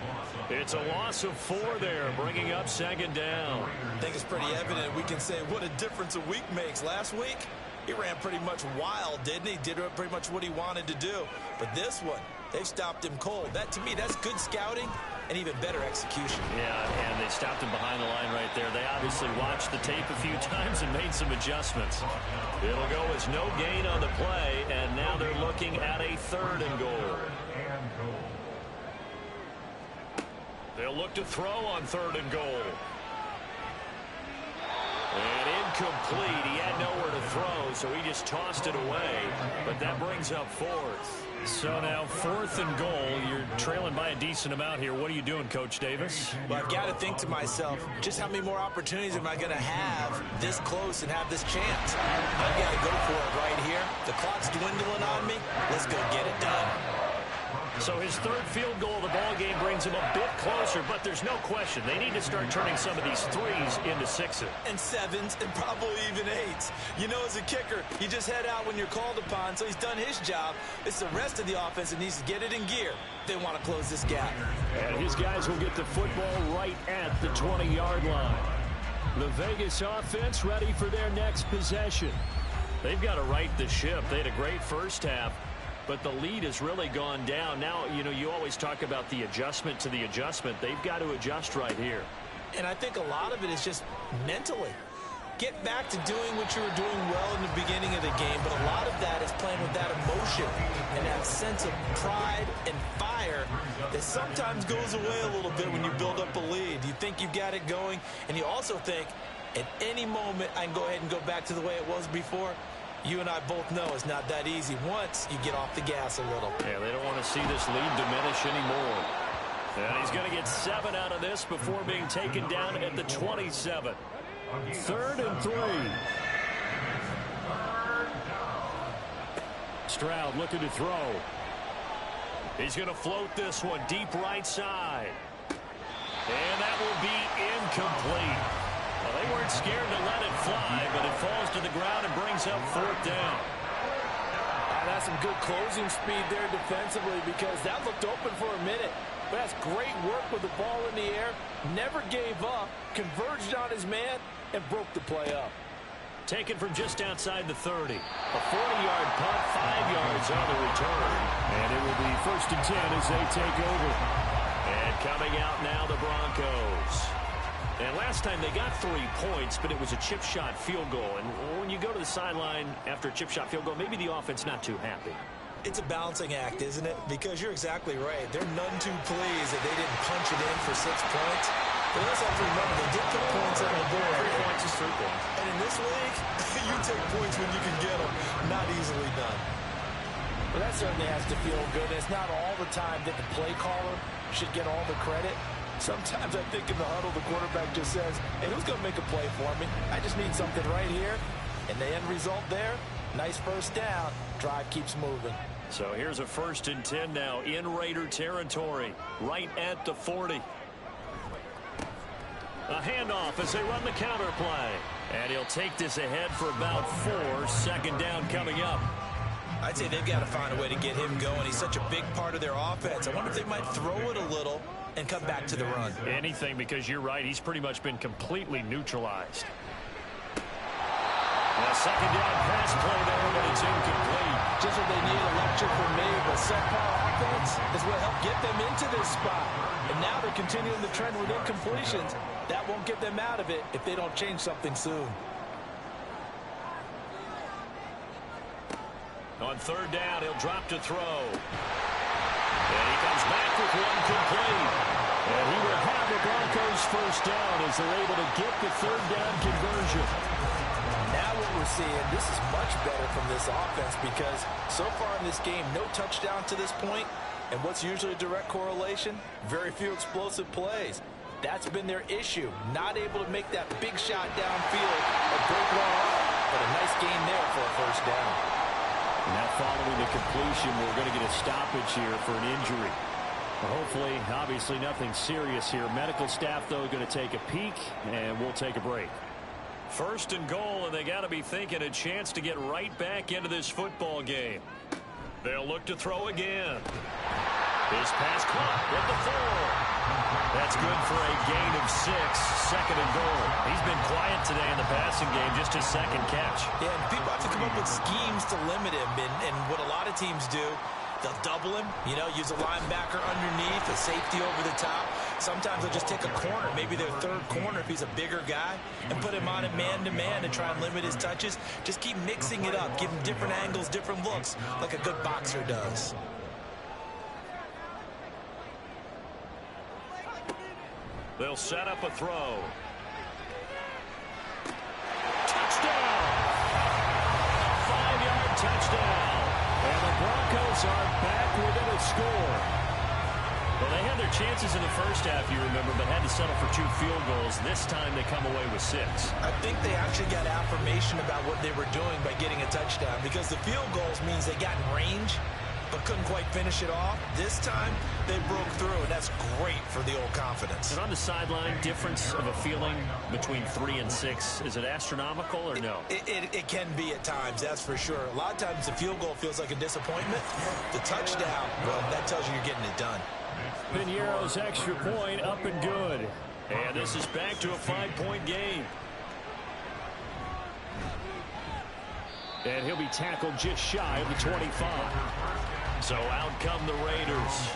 It's a loss of 4 there, bringing up 2nd down.
I think it's pretty evident. We can say what a difference a week makes. Last week, he ran pretty much wild, didn't he? Did pretty much what he wanted to do. But this one, they stopped him cold. That, to me, that's good scouting and even better execution.
Yeah, and they stopped him behind the line right there. They obviously watched the tape a few times and made some adjustments. It'll go as no gain on the play, and now they're looking at a 3rd and goal. They'll look to throw on 3rd and goal. And incomplete. He had nowhere to throw, so he just tossed it away. But that brings up 4th. So now 4th and goal. You're trailing by a decent amount here. What are you doing, Coach Davis?
Well, I've got to think to myself, just how many more opportunities am I going to have this close and have this chance? I've got to go for it right here. The clock's dwindling on me. Let's go get it done.
So his 3rd field goal of the ball game brings him a bit closer, but there's no question they need to start turning some of these 3s into 6s.
And 7s and probably even 8s. You know, as a kicker, you just head out when you're called upon, so he's done his job. It's the rest of the offense that needs to get it in gear. They want to close this gap.
And his guys will get the football right at the 20-yard line. The Vegas offense ready for their next possession. They've got to right the ship. They had a great first half, but the lead has really gone down. Now, you know, you always talk about the adjustment to the adjustment. They've got to adjust right here.
And I think a lot of it is just mentally. Get back to doing what you were doing well in the beginning of the game, but a lot of that is playing with that emotion and that sense of pride and fire that sometimes goes away a little bit when you build up a lead. You think you've got it going, and you also think at any moment I can go ahead and go back to the way it was before. You and I both know it's not that easy once you get off the gas a little.
Yeah, they don't want to see this lead diminish anymore. And he's going to get 7 out of this before being taken down at the 27. 3rd and 3. Stroud looking to throw. He's going to float this one deep right side. And that will be incomplete. Well, they weren't scared to let it fly, but it falls to the ground and brings up 4th down.
That's some good closing speed there defensively, because that looked open for a minute. But that's great work with the ball in the air. Never gave up, converged on his man, and broke the play up.
Taken from just outside the 30. A 40-yard punt, 5 yards on the return. And it will be 1st and 10 as they take over. And coming out now, the Broncos. And last time they got 3 points, but it was a chip shot field goal. And when you go to the sideline after a chip shot field goal, maybe the offense not too happy.
It's a balancing act, isn't it? Because you're exactly right. They're none too pleased that they didn't punch it in for 6 points. But let's have to remember, they did put points on the board.
3 points is 3 points.
And in this league, you take points when you can get them. Not easily done.
Well, that certainly has to feel good. It's not all the time that the play caller should get all the credit. Sometimes I think in the huddle, the quarterback just says, hey, who's going to make a play for me? I just need something right here. And the end result there, nice first down. Drive keeps moving.
So here's a 1st and 10 now in Raider territory, right at the 40. A handoff as they run the counter play. And he'll take this ahead for about 4. 2nd down coming up.
I'd say they've got to find a way to get him going. He's such a big part of their offense. I wonder if they might throw it a little and come back to the run.
Anything, because you're right. He's pretty much been completely neutralized. A 2nd down pass play there, but it's incomplete.
Just what they need, electric from me, but subpar offense is what helped get them into this spot. And now they're continuing the trend with incompletions. That won't get them out of it if they don't change something soon.
On 3rd down, he'll drop to throw. And he comes back with one complete. And he will have the Broncos 1st down as they're able to get the 3rd down conversion.
Now what we're seeing, this is much better from this offense because so far in this game, no touchdown to this point. And what's usually a direct correlation? Very few explosive plays. That's been their issue. Not able to make that big shot downfield or break one off. But a nice gain there for a 1st down.
Now following the completion, we're going to get a stoppage here for an injury. Hopefully, obviously nothing serious here. Medical staff, though, going to take a peek, and we'll take a break. 1st and goal, and they got to be thinking a chance to get right back into this football game. They'll look to throw again. His pass caught at the 4. That's good for a gain of 6. 2nd and goal. He's been quiet today in the passing game, just his 2nd catch.
Yeah, and people have to come up with schemes to limit him. And what a lot of teams do, they'll double him, use a linebacker underneath, a safety over the top. Sometimes they'll just take a corner, maybe their 3rd corner if he's a bigger guy, and put him on it man-to-man and try and limit his touches. Just keep mixing it up, give him different angles, different looks, like a good boxer does.
They'll set up a throw. Touchdown! 5-yard touchdown. And the Broncos are back within a score. Well, they had their chances in the 1st half, you remember, but had to settle for 2 field goals. This time they come away with 6.
I think they actually got affirmation about what they were doing by getting a touchdown because the field goals means they got in range but couldn't quite finish it off. This time, they broke through, and that's great for the old confidence.
And on the sideline, difference of a feeling between 3 and 6, is it astronomical or no?
It can be at times, that's for sure. A lot of times the field goal feels like a disappointment. The touchdown, well, that tells you you're getting it done.
Piñeiro's extra point up and good. And this is back to a 5-point game. And he'll be tackled just shy of the 25. So out come the Raiders.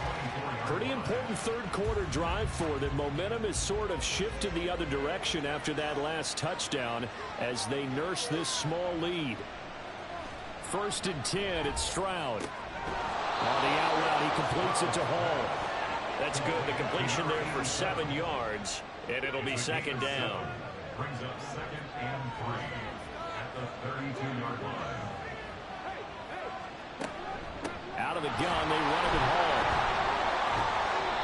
Pretty important 3rd quarter drive for them. Momentum has sort of shifted the other direction after that last touchdown as they nurse this small lead. 1st and 10, it's Stroud. On the out route, he completes it to Hall. That's good. The completion there for 7 yards, and it'll be 2nd down.
Brings up 2nd and 3 at the 32-yard line.
Out of the gun, they run it at Hall.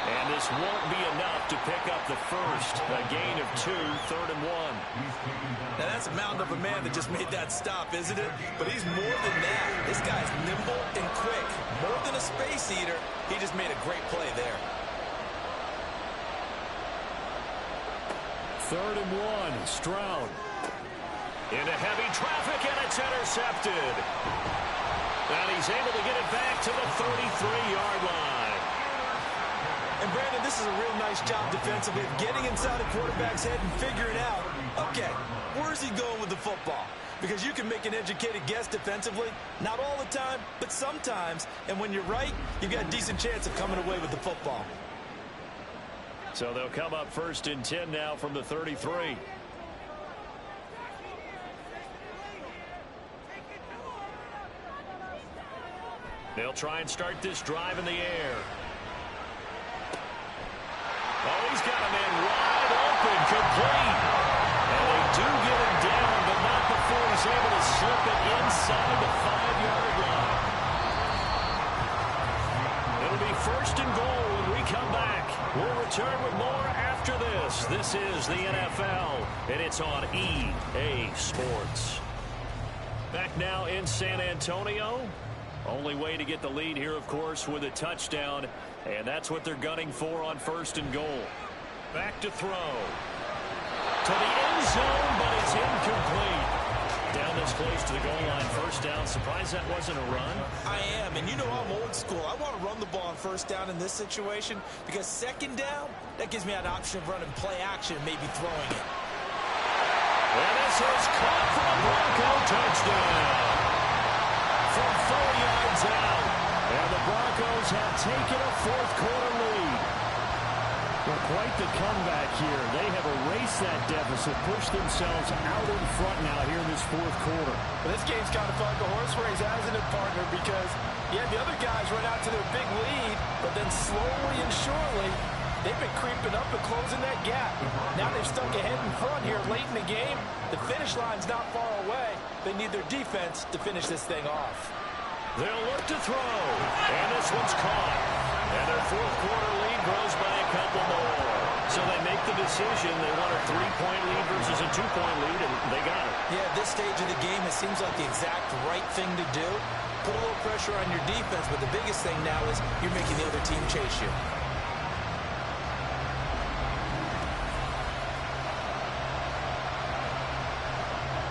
And this won't be enough to pick up the 1st. A gain of 2, 3rd and 1.
Now that's a mountain of a man that just made that stop, isn't it? But he's more than that. This guy's nimble and quick. More than a space eater, he just made a great play there.
3rd and 1, Stroud. Into heavy traffic, and it's intercepted. And he's able to get it back to the 33-yard line.
And Brandon, this is a real nice job defensively of getting inside a quarterback's head and figuring out, okay, where's he going with the football? Because you can make an educated guess defensively, not all the time, but sometimes. And when you're right, you've got a decent chance of coming away with the football.
So they'll come up 1st and 10 now from the 33. They'll try and start this drive in the air. Oh, he's got a man wide open, complete. And they do get him down, but not before he's able to slip it inside the 5-yard line. It'll be 1st and goal when we come back. We'll return with more after this. This is the NFL, and it's on EA Sports. Back now in San Antonio. Only way to get the lead here, of course, with a touchdown. And that's what they're gunning for on 1st and goal. Back to throw. To the end zone, but it's incomplete. Down this close to the goal line. 1st down. Surprised that wasn't a run?
I am, and you know I'm old school. I want to run the ball on 1st down in this situation because 2nd down, that gives me an option of running play action and maybe throwing it.
And this is caught for a Bronco touchdown. From 4 yards out. And the Broncos have taken a 4th quarter lead.
Well, quite the comeback here. They have erased that deficit, pushed themselves out in front now here in this 4th quarter.
Well, this game's kind of fun to horse race, hasn't it, partner? Because, yeah, the other guys run out to their big lead, but then slowly and surely, they've been creeping up and closing that gap. Now they've stuck ahead in front here late in the game. The finish line's not far away. They need their defense to finish this thing off.
They'll look to throw. And this one's caught. And their 4th quarter lead grows by a couple more. So they make the decision. They want a 3-point lead versus a 2-point lead, and they got it.
Yeah, at this stage of the game, it seems like the exact right thing to do. Put a little pressure on your defense, but the biggest thing now is you're making the other team chase you.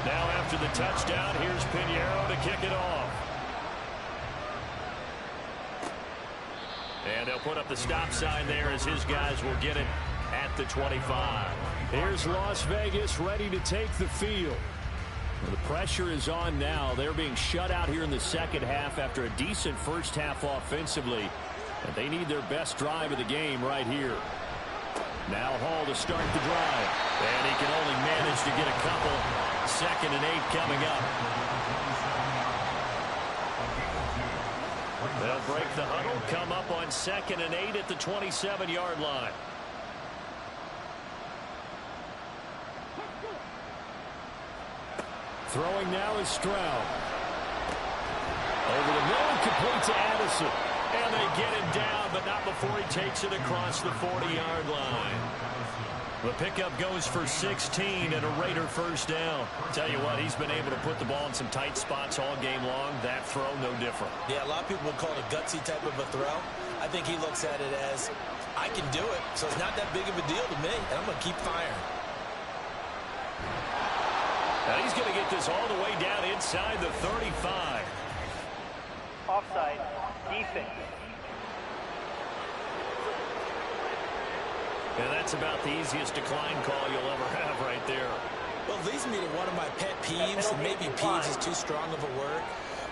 Now after the touchdown, here's Pinheiro to kick it off. And they'll put up the stop sign there as his guys will get it at the 25.
Here's Las Vegas ready to take the field. Well, the pressure is on now. They're being shut out here in the 2nd half after a decent 1st half offensively. And they need their best drive of the game right here. Now Hall to start the drive. And he can only manage to get a couple. 2nd and 8 coming up. They'll break the huddle, come up on 2nd and 8 at the 27-yard line. Throwing now is Stroud. Over the middle, complete to Addison. And they get him down, but not before he takes it across the 40-yard line. The pickup goes for 16 and a Raider 1st down. Tell you what, he's been able to put the ball in some tight spots all game long. That throw, no different.
Yeah, a lot of people would call it a gutsy type of a throw. I think he looks at it as, I can do it, so it's not that big of a deal to me, and I'm going to keep firing.
Now he's going to get this all the way down inside the 35.
Offside, defense.
And that's about the easiest decline call you'll ever have right there.
Well, it leads me to one of my pet peeves, and maybe peeves is too strong of a word,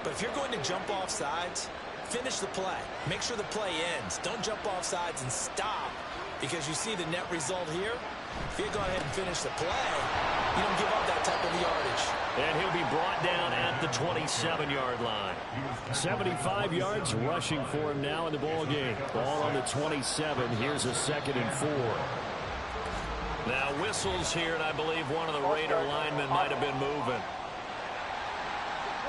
but if you're going to jump off sides, finish the play. Make sure the play ends. Don't jump off sides and stop, because you see the net result here. If you go ahead and finish the play, you don't give up that type of yardage.
And he'll be brought down at the 27-yard line.
75 yards rushing for him now in the ball game. Ball on the 27. Here's a 2nd and 4.
Now whistles here, and I believe one of the Raider linemen might have been moving.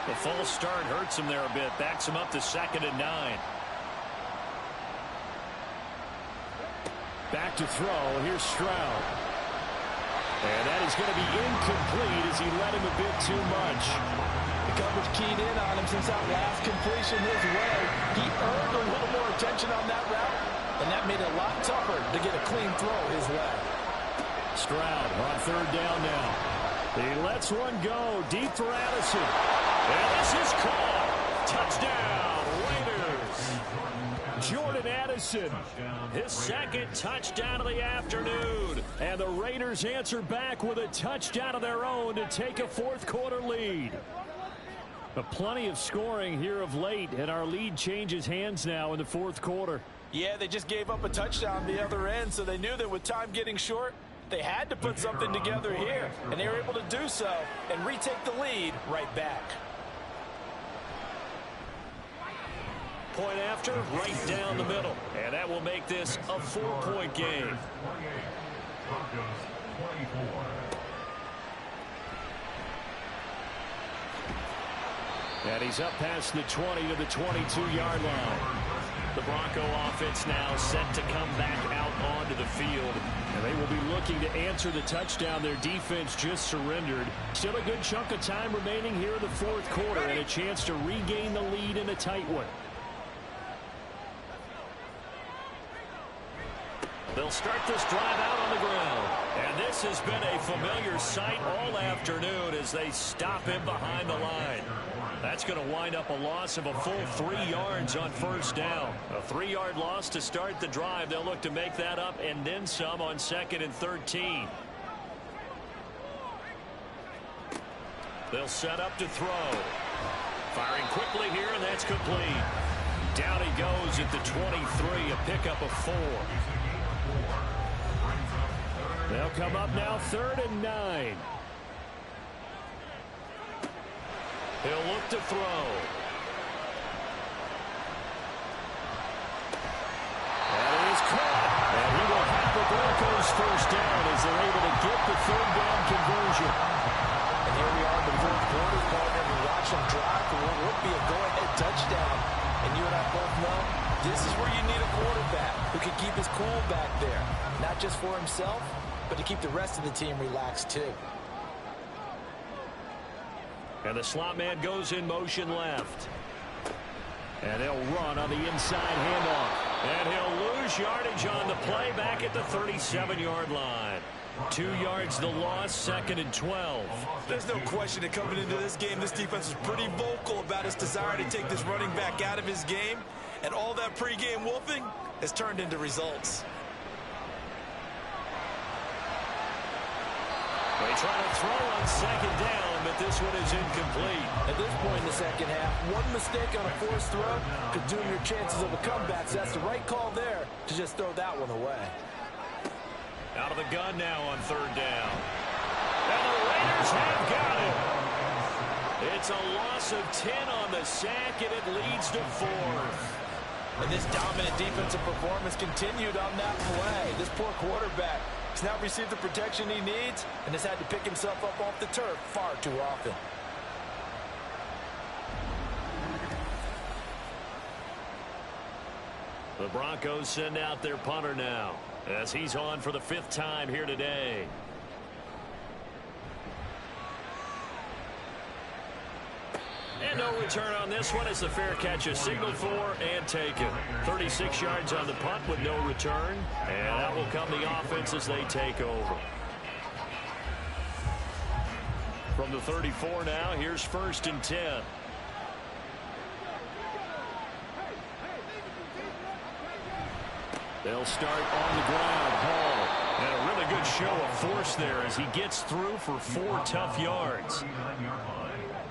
The false start hurts him there a bit. Backs him up to 2nd and 9.
Back to throw. Here's Stroud. And that is going to be incomplete as he led him a bit too much.
The coverage keyed in on him since that last completion his way. He earned a little more attention on that route, and that made it a lot tougher to get a clean throw his way.
Stroud on 3rd down now. He lets one go deep for Addison.
And this is caught. Touchdown, Raiders.
Jordan Addison, his 2nd touchdown of the afternoon. And the Raiders answer back with a touchdown of their own to take a 4th quarter lead. But plenty of scoring here of late, and our lead changes hands now in the 4th quarter.
Yeah, they just gave up a touchdown the other end, so they knew that with time getting short, they had to put something together here, and they were able to do so and retake the lead right back.
point after, right down the middle. And that will make this a 4-point game.
Broncos 24.
And he's up past the 20 to the 22-yard line. The Bronco offense now set to come back out onto the field. And they will be looking to answer the touchdown their defense just surrendered. Still a good chunk of time remaining here in the fourth quarter and a chance to regain the lead in a tight one. They'll start this drive out on the ground. And this has been a familiar sight all afternoon as they stop him behind the line. That's going to wind up a loss of a full 3 yards on first down. A 3-yard loss to start the drive. They'll look to make that up and then some on 2nd and 13. They'll set up to throw. Firing quickly here, and that's complete. Down he goes at the 23, a pickup of 4. They'll come up now 3rd and 9. He'll look to throw. That is caught. And he will have the Broncos first down as they're able to get the 3rd down conversion.
And here we are in the fourth quarter, partner. We watch them drive for what would be a go-ahead touchdown. And you and I both know this is where you need a quarterback who can keep his cool back there. Not just for himself, but to keep the rest of the team relaxed too.
And the slot man goes in motion left. And they'll run on the inside handoff. And he'll lose yardage on the play back at the 37-yard line. 2 yards the loss, 2nd and 12.
There's no question that coming into this game, this defense is pretty vocal about its desire to take this running back out of his game. And all that pregame wolfing has turned into results.
They try to throw on 2nd down, but this one is incomplete.
At this point in the second half, one mistake on a forced throw could doom your chances of a comeback. So that's the right call there to just throw that one away.
Out of the gun now on 3rd down. And the Raiders have got it. It's a loss of 10 on the sack, and it leads to 4th.
And this dominant defensive performance continued on that play. This poor quarterback has now received the protection he needs and has had to pick himself up off the turf far too often.
The Broncos send out their punter now as he's on for the 5th time here today. And no return on this one as the fair catch is signaled for and taken. 36 yards on the punt with no return. And that will come the offense as they take over. From the 34 now, here's 1st and 10. They'll start on the ground. Hall. And a really good show of force there as he gets through for 4 tough yards.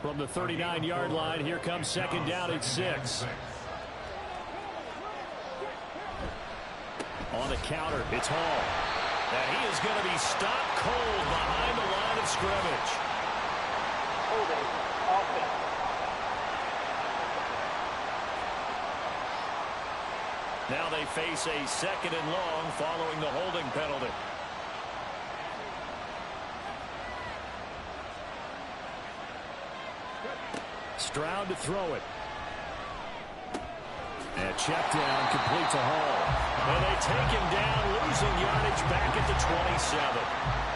From the 39-yard line, here comes 2nd down at 6. On the counter, it's Hall. And he is going to be stopped cold behind the line of scrimmage.
Holding offense.
Now they face a 2nd and long following the holding penalty. Stroud to throw it. And check down, complete to Hall. And they take him down, losing yardage back at the 27.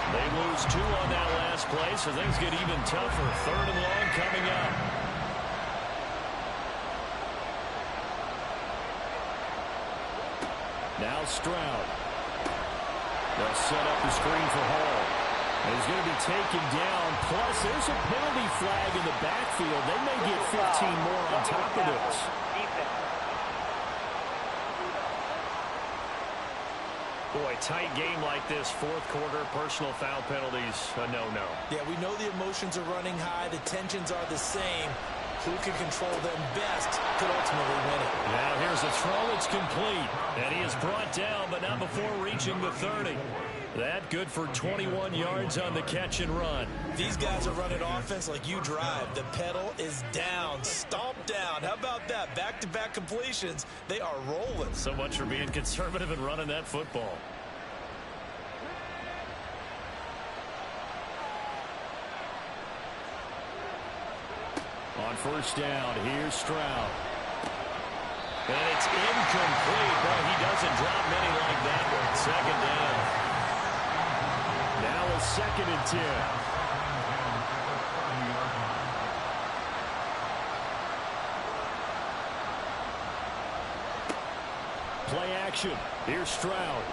They lose 2 on that last play, so things get even tougher. 3rd and long coming up. Now Stroud. They'll set up the screen for Hall. And he's going to be taken down. Plus, there's a penalty flag in the backfield. They may get 15 more on top of this. Boy, tight game like this, 4th quarter, personal foul penalties, a no-no.
Yeah, we know the emotions are running high. The tensions are the same. who can control them best could ultimately win it.
Now here's a throw. It's complete. And he is brought down, but not before reaching the 30. That good for 21 yards on the catch and run.
These guys are running offense like you drive. The pedal is down, stomped down. How about that? Back-to-back completions. They are rolling.
So much for being conservative and running that football. On first down, here's Stroud. And it's incomplete. Boy, he doesn't drop many like that one. Second down. Now a 2nd and 10. Play action. Here's Stroud.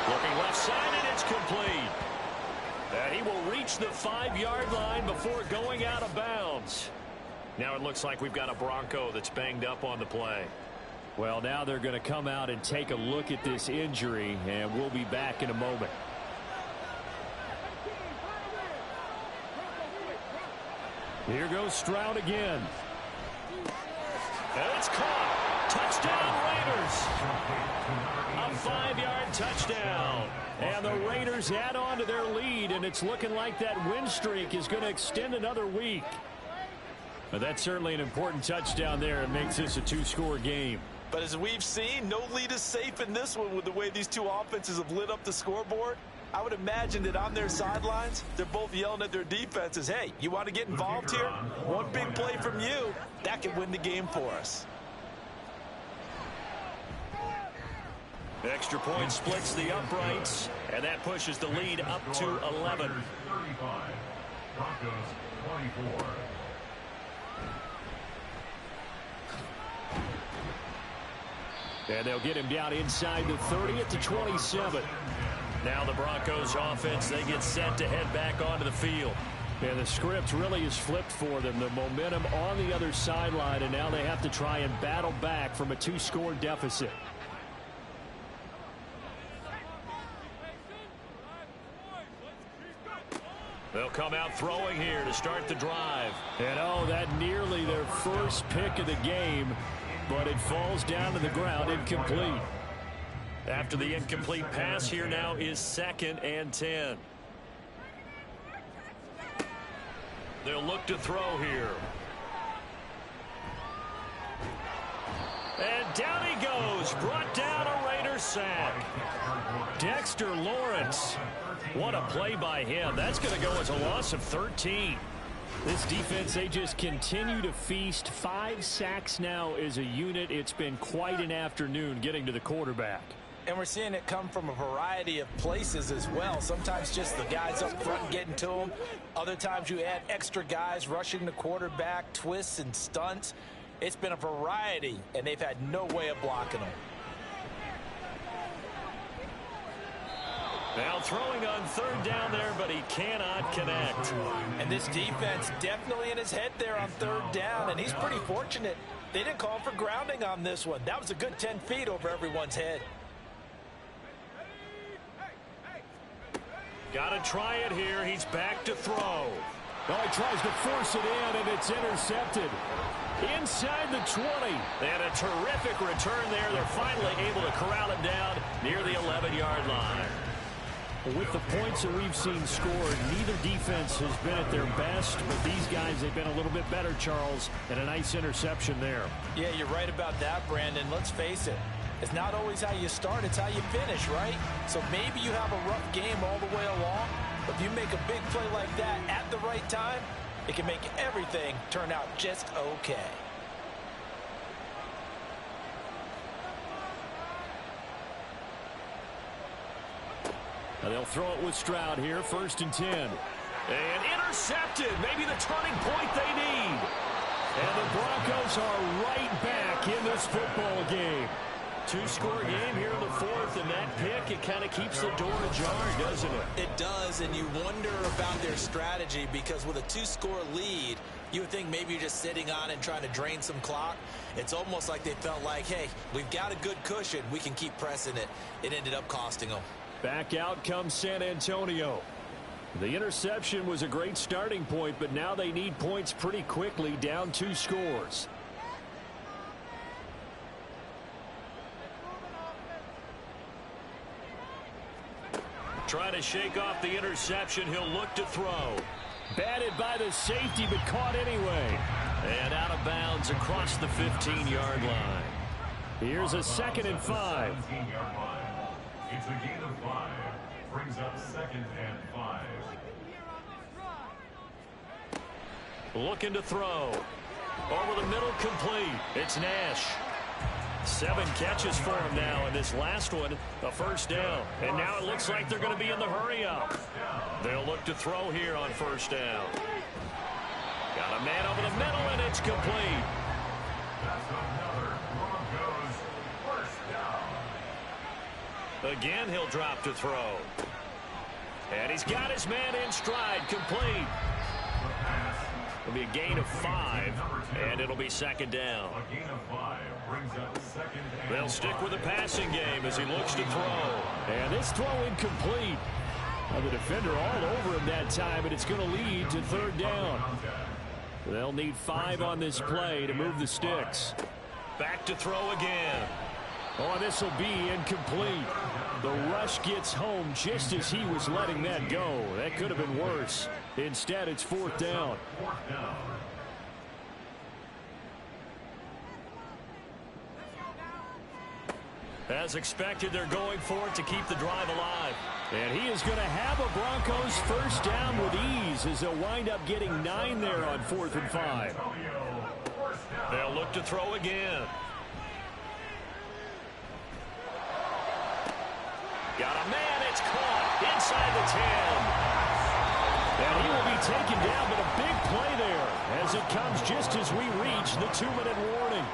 Looking left side, and it's complete. And he will reach the 5-yard line before going out of bounds. Now it looks like we've got a Bronco that's banged up on the play. Well, now they're going to come out and take a look at this injury, and we'll be back in a moment. Here goes Stroud again. And it's caught. Touchdown, Raiders. A 5-yard touchdown. And the Raiders add on to their lead, and it's looking like that win streak is going to extend another week. But that's certainly an important touchdown there. It makes this a 2-score game.
But as we've seen, no lead is safe in this one with the way these two offenses have lit up the scoreboard. I would imagine that on their sidelines, they're both yelling at their defenses, hey, you want to get involved here? One big play from you, that can win the game for us.
Extra point splits the uprights, and that pushes the lead up to 11.
35, Broncos 24.
And they'll get him down inside the 30 at the 27. Now the Broncos offense, they get set to head back onto the field. And the script really is flipped for them. The momentum on the other sideline, and now they have to try and battle back from a 2-score deficit. They'll come out throwing here to start the drive. And oh, that nearly their first pick of the game, but it falls down to the ground incomplete. After the incomplete pass, here now is 2nd and 10. They'll look to throw here. And down he goes. Brought down a Raider sack. Dexter Lawrence. What a play by him. That's going to go as a loss of 13. This defense, they just continue to feast. 5 sacks now as a unit. It's been quite an afternoon getting to the quarterback.
And we're seeing it come from a variety of places as well. Sometimes just the guys up front getting to them. Other times you add extra guys rushing the quarterback, twists and stunts. It's been a variety, and they've had no way of blocking them.
Now throwing on 3rd down there, but he cannot connect.
And this defense definitely in his head there on 3rd down, and he's pretty fortunate. They didn't call for grounding on this one. That was a good 10 feet over everyone's head.
Got to try it here. He's back to throw. Well, he tries to force it in, and it's intercepted. Inside the 20. And a terrific return there. They're finally able to corral him down near the 11-yard line. With the points that we've seen scored, neither defense has been at their best, but these guys, they've been a little bit better, Charles, and a nice interception there.
Yeah, you're right about that, Brandon. Let's face it. It's not always how you start, it's how you finish, right? So maybe you have a rough game all the way along, but if you make a big play like that at the right time, it can make everything turn out just okay.
Now they'll throw it with Stroud here, 1st and 10. And intercepted, maybe the turning point they need. And the Broncos are right back in this football game. 2-score game here in the 4th, and that pick, it kind of keeps the door ajar, doesn't it?
It does, and you wonder about their strategy because with a 2-score lead, you would think maybe you're just sitting on it and trying to drain some clock. It's almost like they felt like, hey, we've got a good cushion. We can keep pressing it. It ended up costing them.
Back out comes San Antonio.
The interception was a great starting point, but now they need points pretty quickly, down 2 scores.
Trying to shake off the interception. He'll look to throw.
Batted by the safety, but caught anyway.
And out of bounds across the 15-yard line.
Here's a 2nd and 5.
17-yard line. It's a gain of 5. Brings up 2nd and 5.
Looking to throw. Over the middle, complete. It's Nash. 7 catches for him now, and this last one, a first down. And now it looks like they're going to be in the hurry-up. They'll look to throw here on first down. Got a man over the middle, and it's complete.
That's another Broncos first down.
Again, he'll drop to throw. And he's got his man in stride, complete. It'll be a gain of 5, and it'll be 2nd down.
A gain of 5 brings up 2nd and
They'll stick with the passing game as he looks to throw.
And this throw incomplete. Well, the defender all over him that time, and it's going to lead to 3rd down. They'll need 5 on this play to move the sticks.
Back to throw again.
Oh, this will be incomplete. The rush gets home just as he was letting that go. That could have been worse. Instead, it's 4th down.
As expected, they're going for it to keep the drive alive.
And he is going to have a Broncos first down with ease as they'll wind up getting 9 there on 4th and 5.
They'll look to throw again. Got a man, it's caught inside the 10.
And he will be taken down, but a big play there as it comes just as we reach the 2-minute warning.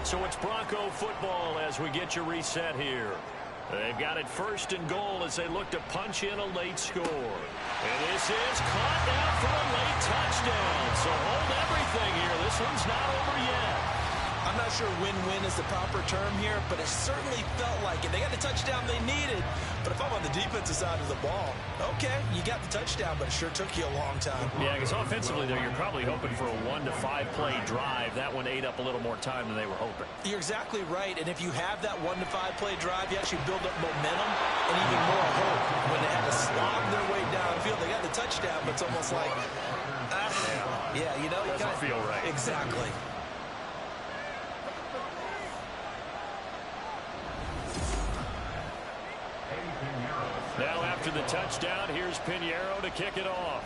So it's Bronco football as we get you reset here. They've got it 1st and goal as they look to punch in a late score. And this is caught down for a late touchdown. So hold everything here. This one's not over yet.
I'm not sure win-win is the proper term here, but it certainly felt like it. They got the touchdown they needed, but if I'm on the defensive side of the ball, okay, you got the touchdown, but it sure took you a long time.
Yeah, because offensively there, you're probably hoping for a 1 to 5 play drive. That one ate up a little more time than they were hoping.
You're exactly right, and if you have that 1 to 5 play drive, you actually build up momentum and even more hope. When they had to slog their way downfield, they got the touchdown, but it's almost like, yeah, you know,
doesn't feel right.
Exactly.
Now after the touchdown, here's Pinheiro to kick it off.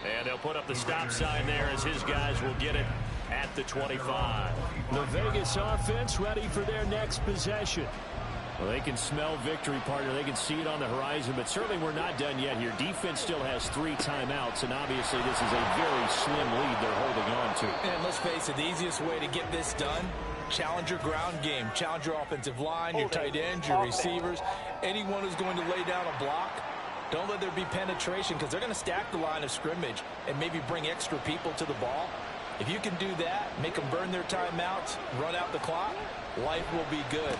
And they'll put up the stop sign there as his guys will get it at the 25.
The Vegas offense ready for their next possession. Well, they can smell victory, partner. They can see it on the horizon, but certainly we're not done yet here. Defense still has 3 timeouts, and obviously this is a very slim lead they're holding on to.
And let's face it, the easiest way to get this done, challenge your ground game. Challenge your offensive line, your tight ends, your receivers, anyone who's going to lay down a block. Don't let there be penetration because they're going to stack the line of scrimmage and maybe bring extra people to the ball. If you can do that, make them burn their timeouts, run out the clock, life will be good.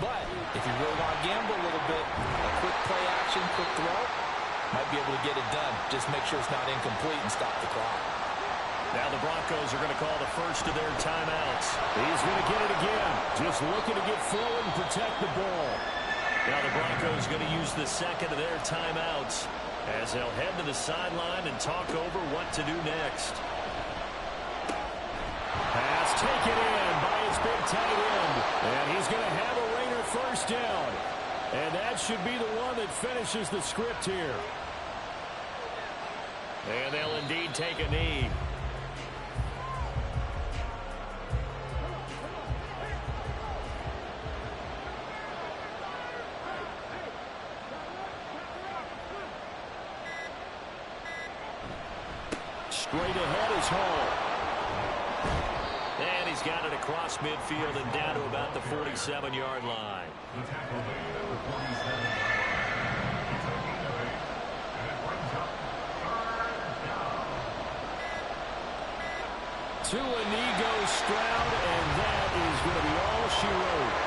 But if you really want to gamble a little bit, a quick play action, quick throw, might be able to get it done. Just make sure it's not incomplete and stop the clock.
Now the Broncos are going to call the first of their timeouts.
He's going to get it again. Just looking to get forward and protect the ball.
Now the Broncos are going to use the second of their timeouts as they'll head to the sideline and talk over what to do next.
Pass taken in by his big tight end. And he's going to have a Raider first down. And that should be the one that finishes the script here.
And they'll indeed take a knee.
Straight ahead is Hall.
And he's got it across midfield and down to about the 47-yard line.
The tackle made at the 47-yard line. It's a gain of 8, and it brings up 3rd down.
To a knee goes Stroud, and that is going to be all she wrote.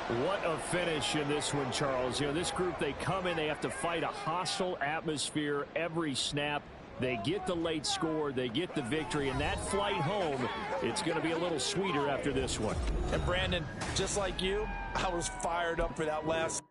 What a finish in this one, Charles. You know, this group, they come in, they have to fight a hostile atmosphere every snap. They get the late score, they get the victory, and that flight home, it's going to be a little sweeter after this one.
And Brandon, just like you, I was fired up for that last